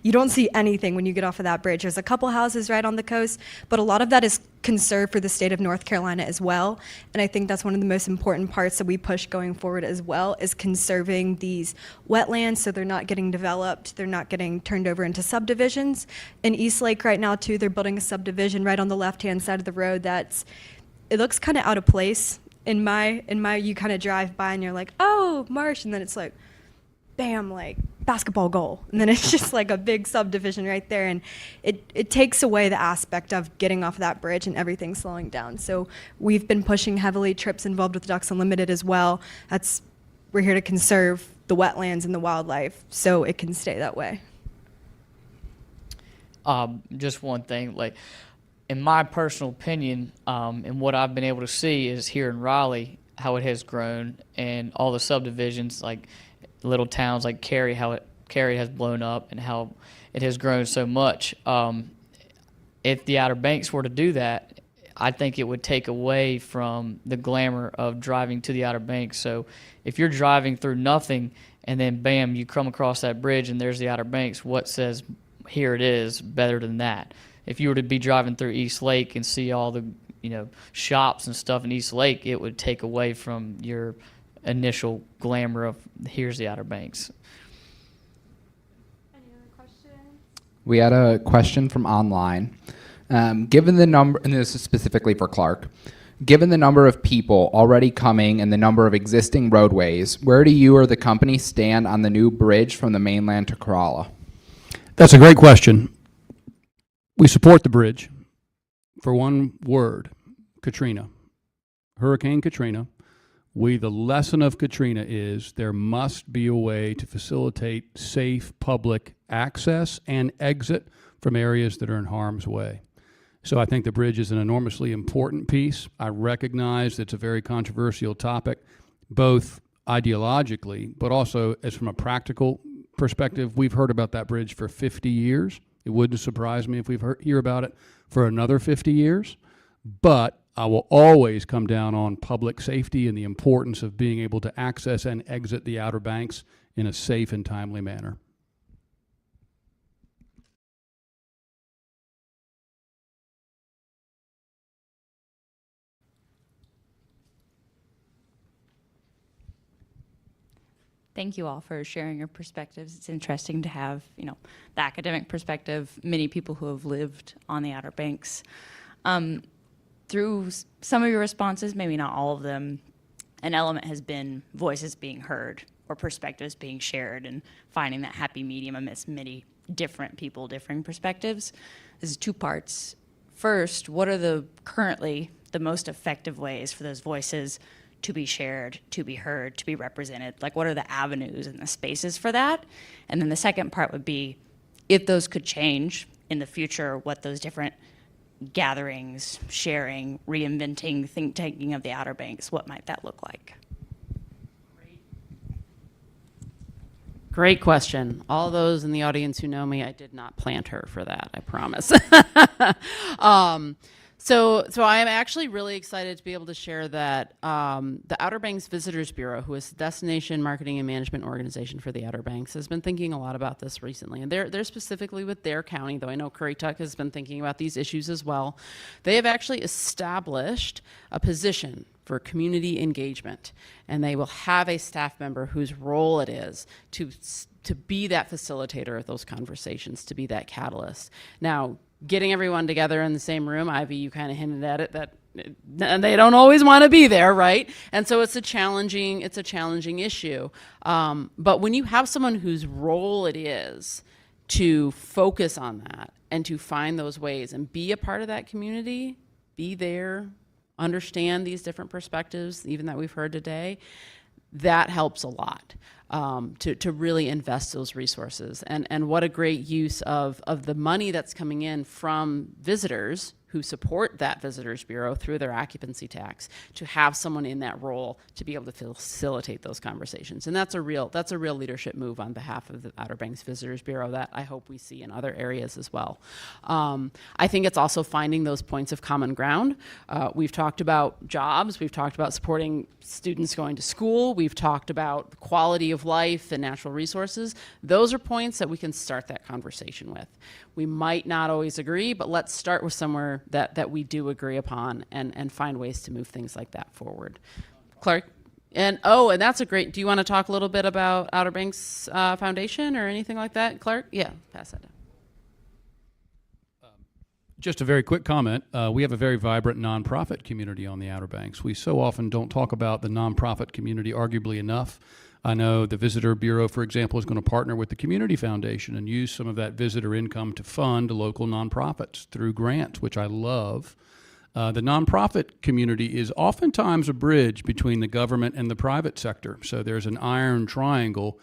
You don't see anything when you get off of that bridge. There's a couple houses right on the coast, but a lot of that is conserved for the state of North Carolina as well. And I think that's one of the most important parts that we push going forward as well, is conserving these wetlands so they're not getting developed, they're not getting turned over into subdivisions. In East Lake right now too, they're building a subdivision right on the left-hand side of the road it looks kind of out of place. You kind of drive by and you're like, oh, marsh, and then it's like bam, like basketball goal. And then it's just like a big subdivision right there. And it takes away the aspect of getting off that bridge and everything slowing down. So we've been pushing heavily trips involved with Ducks Unlimited as well. We're here to conserve the wetlands and the wildlife so it can stay that way. Just one thing, like in my personal opinion, and what I've been able to see is here in Raleigh, how it has grown, and all the subdivisions, like little towns like Cary, how Cary has blown up and how it has grown so much. If the Outer Banks were to do that, I think it would take away from the glamour of driving to the Outer Banks. So if you're driving through nothing and then bam, you come across that bridge and there's the Outer Banks, what says here it is better than that? If you were to be driving through East Lake and see all the shops and stuff in East Lake, it would take away from your initial glamour of here's the Outer Banks. Any other questions? We had a question from online. Given the number, and this is specifically for Clark, given the number of people already coming and the number of existing roadways, where do you or the company stand on the new bridge from the mainland to Corolla? That's a great question. We support the bridge. For one word, Katrina. Hurricane Katrina. The lesson of Katrina is there must be a way to facilitate safe public access and exit from areas that are in harm's way. So I think the bridge is an enormously important piece. I recognize it's a very controversial topic, both ideologically, but also as from a practical perspective. We've heard about that bridge for 50 years. It wouldn't surprise me if we hear about it for another 50 years. But I will always come down on public safety and the importance of being able to access and exit the Outer Banks in a safe and timely manner. Thank you all for sharing your perspectives. It's interesting to have, the academic perspective, many people who have lived on the Outer Banks. Through some of your responses, maybe not all of them, an element has been voices being heard or perspectives being shared and finding that happy medium amidst many different people, differing perspectives. This is two parts. First, what are currently the most effective ways for those voices to be shared, to be heard, to be represented? Like, what are the avenues and the spaces for that? And then the second part would be, if those could change in the future, what those different gatherings, sharing, reinventing, think tanking of the Outer Banks, what might that look like? Great question. All those in the audience who know me, I did not plant her for that, I promise. So I am actually really excited to be able to share that the Outer Banks Visitors Bureau, who is the destination marketing and management organization for the Outer Banks, has been thinking a lot about this recently. And they're specifically with their county, though I know Currituck has been thinking about these issues as well. They have actually established a position for community engagement, and they will have a staff member whose role it is to be that facilitator of those conversations, to be that catalyst. Now, getting everyone together in the same room, Ivy, you kind of hinted at it, that they don't always want to be there, right? And so it's a challenging issue. But when you have someone whose role it is to focus on that and to find those ways and be a part of that community, be there, understand these different perspectives, even that we've heard today, that helps a lot. To really invest those resources. And what a great use of the money that's coming in from visitors who support that Visitors Bureau through their occupancy tax, to have someone in that role to be able to facilitate those conversations. And that's a real leadership move on behalf of the Outer Banks Visitors Bureau that I hope we see in other areas as well. I think it's also finding those points of common ground. We've talked about jobs, we've talked about supporting students going to school, we've talked about quality of life and natural resources. Those are points that we can start that conversation with. We might not always agree, but let's start with somewhere that we do agree upon and find ways to move things like that forward. Clark? And that's a great, do you want to talk a little bit about Outer Banks Foundation or anything like that, Clark? Yeah, pass that down. Just a very quick comment. We have a very vibrant nonprofit community on the Outer Banks. We so often don't talk about the nonprofit community arguably enough. I know the Visitor Bureau, for example, is going to partner with the Community Foundation and use some of that visitor income to fund local nonprofits through grants, which I love. The nonprofit community is oftentimes a bridge between the government and the private sector. So there's an iron triangle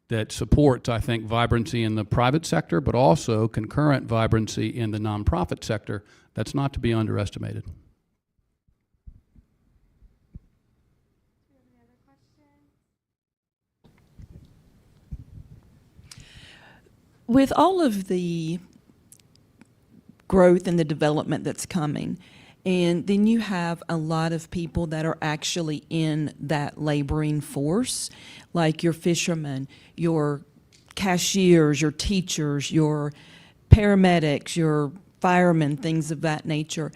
that supports, I think, vibrancy in the private sector, but also concurrent vibrancy in the nonprofit sector. That's not to be underestimated. With all of the growth and the development that's coming, and then you have a lot of people that are actually in that laboring force, like your fishermen, your cashiers, your teachers, your paramedics, your firemen, things of that nature.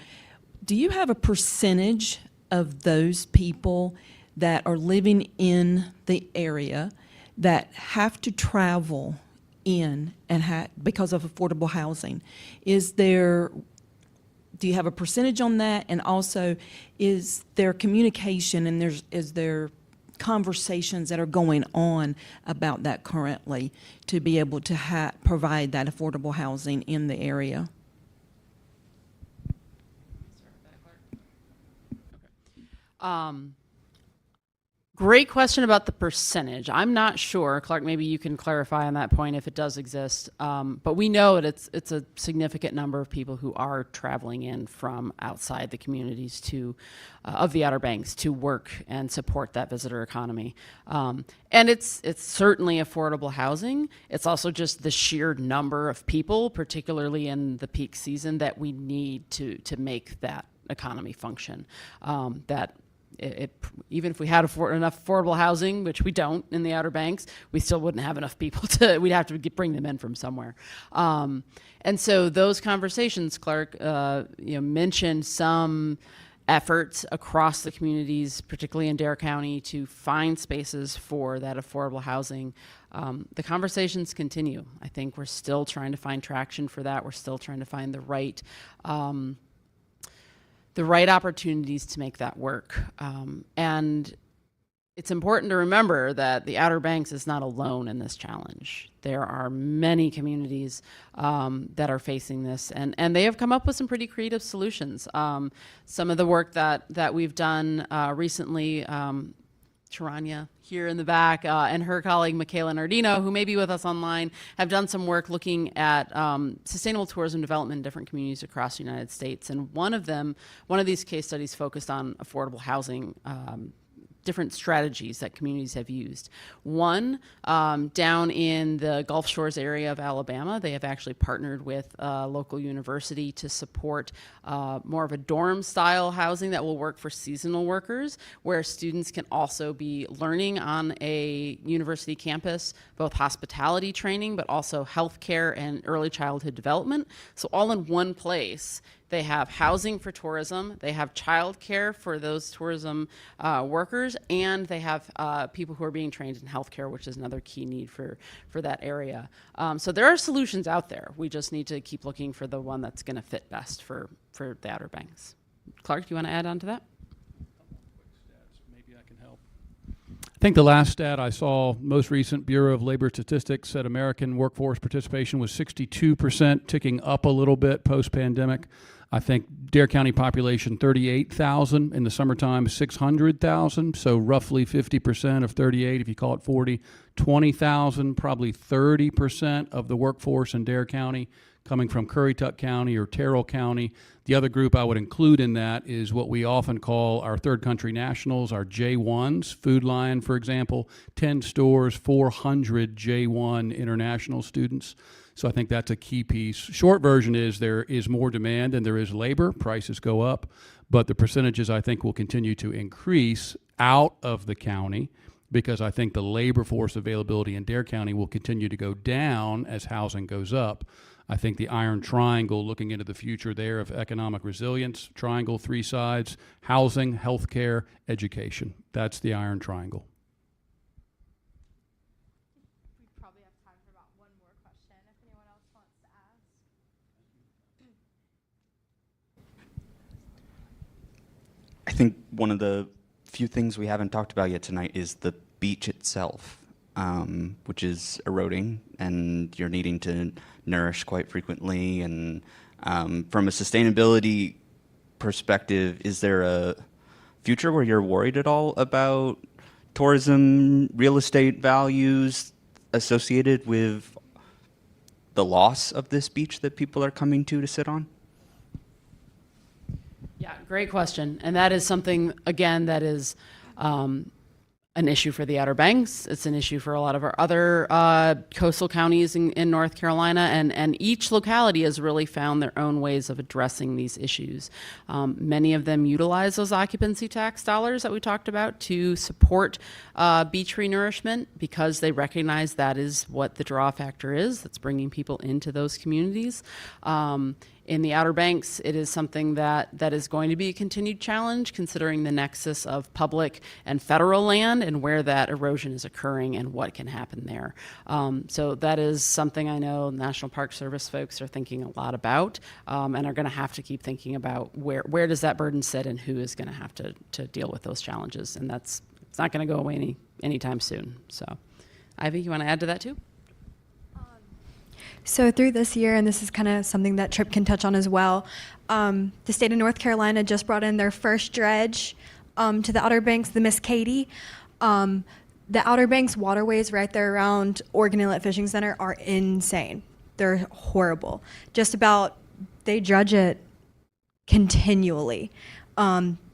Do you have a percentage of those people that are living in the area that have to travel in and because of affordable housing? Do you have a percentage on that? And also, is there communication and is there conversations that are going on about that currently to be able to provide that affordable housing in the area? Great question about the percentage. I'm not sure, Clark, maybe you can clarify on that point if it does exist. But we know that it's a significant number of people who are traveling in from outside the communities of the Outer Banks to work and support that visitor economy. And it's certainly affordable housing. It's also just the sheer number of people, particularly in the peak season, that we need to make that economy function. Even if we had enough affordable housing, which we don't in the Outer Banks, we still wouldn't have enough people we'd have to bring them in from somewhere. And so those conversations, Clark, mentioned some efforts across the communities, particularly in Dare County, to find spaces for that affordable housing. The conversations continue. I think we're still trying to find traction for that. We're still trying to find the right opportunities to make that work. And it's important to remember that the Outer Banks is not alone in this challenge. There are many communities that are facing this, and they have come up with some pretty creative solutions. Some of the work that we've done recently, Charanya here in the back, and her colleague Michaela Nardino, who may be with us online, have done some work looking at sustainable tourism development in different communities across the United States. And one of these case studies focused on affordable housing, different strategies that communities have used. One, down in the Gulf Shores area of Alabama, they have actually partnered with a local university to support more of a dorm-style housing that will work for seasonal workers, where students can also be learning on a university campus, both hospitality training, but also healthcare and early childhood development. So all in one place. They have housing for tourism, they have childcare for those tourism workers, and they have people who are being trained in healthcare, which is another key need for that area. So there are solutions out there. We just need to keep looking for the one that's going to fit best for the Outer Banks. Clark, do you want to add on to that? Maybe I can help. I think the last stat I saw, most recent Bureau of Labor Statistics, said American workforce participation was 62%, ticking up a little bit post-pandemic. I think Dare County population 38,000, in the summertime 600,000, so roughly 50% of 38, if you call it 40, 20,000, probably 30% of the workforce in Dare County coming from Currituck County or Terrell County. The other group I would include in that is what we often call our third country nationals, our J1s. Food Lion, for example, 10 stores, 400 J1 international students. So I think that's a key piece. Short version is there is more demand than there is labor. Prices go up, but the percentages I think will continue to increase out of the county, because I think the labor force availability in Dare County will continue to go down as housing goes up. I think the iron triangle, looking into the future there of economic resilience, triangle, three sides, housing, healthcare, education. That's the iron triangle. We probably have time for about one more question if anyone else wants to ask. I think one of the few things we haven't talked about yet tonight is the beach itself, which is eroding, and you're needing to nourish quite frequently. And from a sustainability perspective, is there a future where you're worried at all about tourism, real estate values associated with the loss of this beach that people are coming to sit on? Yeah, great question. And that is something, again, that is an issue for the Outer Banks. It's an issue for a lot of our other coastal counties in North Carolina, and each locality has really found their own ways of addressing these issues. Many of them utilize those occupancy tax dollars that we talked about to support beach renourishment because they recognize that is what the draw factor is that's bringing people into those communities. In the Outer Banks, it is something that is going to be a continued challenge considering the nexus of public and federal land and where that erosion is occurring and what can happen there. So that is something I know National Park Service folks are thinking a lot about and are going to have to keep thinking about where does that burden sit and who is going to have to deal with those challenges. And it's not going to go away anytime soon. So Ivy, you want to add to that too? So through this year, and this is kind of something that Tripp can touch on as well, the state of North Carolina just brought in their first dredge to the Outer Banks, the Miss Katie. The Outer Banks waterways right there around Oregon Inlet Fishing Center are insane. They're horrible. They dredge it continually.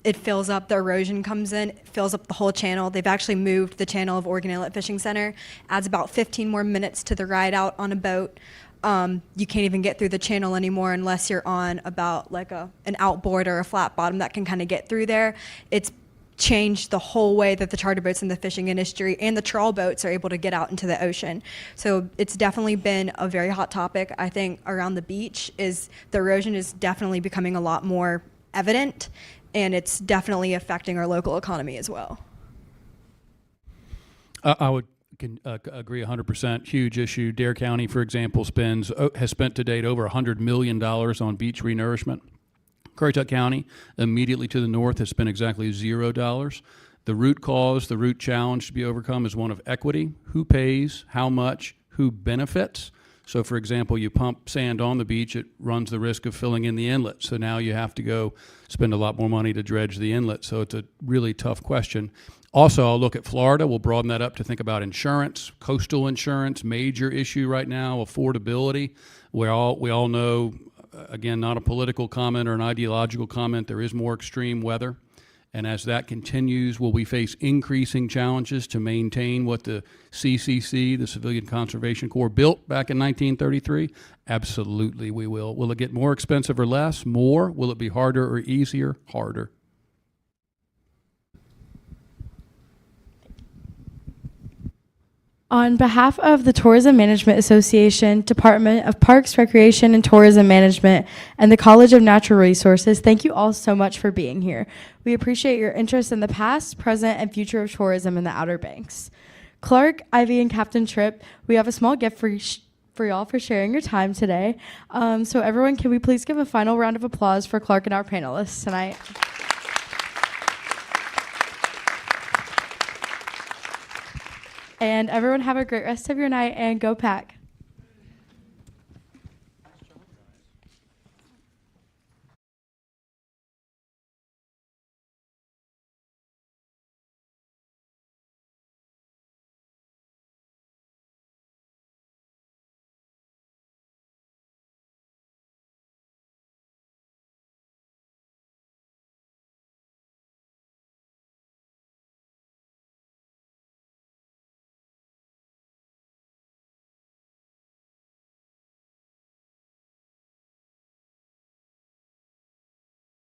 It fills up, the erosion comes in, it fills up the whole channel. They've actually moved the channel of Oregon Inlet Fishing Center, adds about 15 more minutes to the ride out on a boat. You can't even get through the channel anymore unless you're on about like an outboard or a flat bottom that can kind of get through there. It's changed the whole way that the charter boats in the fishing industry and the trawl boats are able to get out into the ocean. So it's definitely been a very hot topic. I think around the beach is the erosion is definitely becoming a lot more evident, and it's definitely affecting our local economy as well. I would agree 100%. Huge issue. Dare County, for example, has spent to date over $100 million on beach renourishment. Currituck County, immediately to the north, has spent exactly $0. The root cause, the root challenge to be overcome is one of equity. Who pays, how much, who benefits? So, for example, you pump sand on the beach, it runs the risk of filling in the inlet. So now you have to go spend a lot more money to dredge the inlet. So it's a really tough question. Also, I'll look at Florida. We'll broaden that up to think about insurance, coastal insurance, major issue right now, affordability. We all know, again, not a political comment or an ideological comment, there is more extreme weather. And as that continues, will we face increasing challenges to maintain what the CCC, the Civilian Conservation Corps, built back in 1933? Absolutely, we will. Will it get more expensive or less? More. Will it be harder or easier? Harder. On behalf of the Tourism Management Association, Department of Parks, Recreation, and Tourism Management, and the College of Natural Resources, thank you all so much for being here. We appreciate your interest in the past, present, and future of tourism in the Outer Banks. Clark, Ivy, and Captain Tripp, we have a small gift for y'all for sharing your time today. So everyone, can we please give a final round of applause for Clark and our panelists tonight? And everyone have a great rest of your night and go Pack.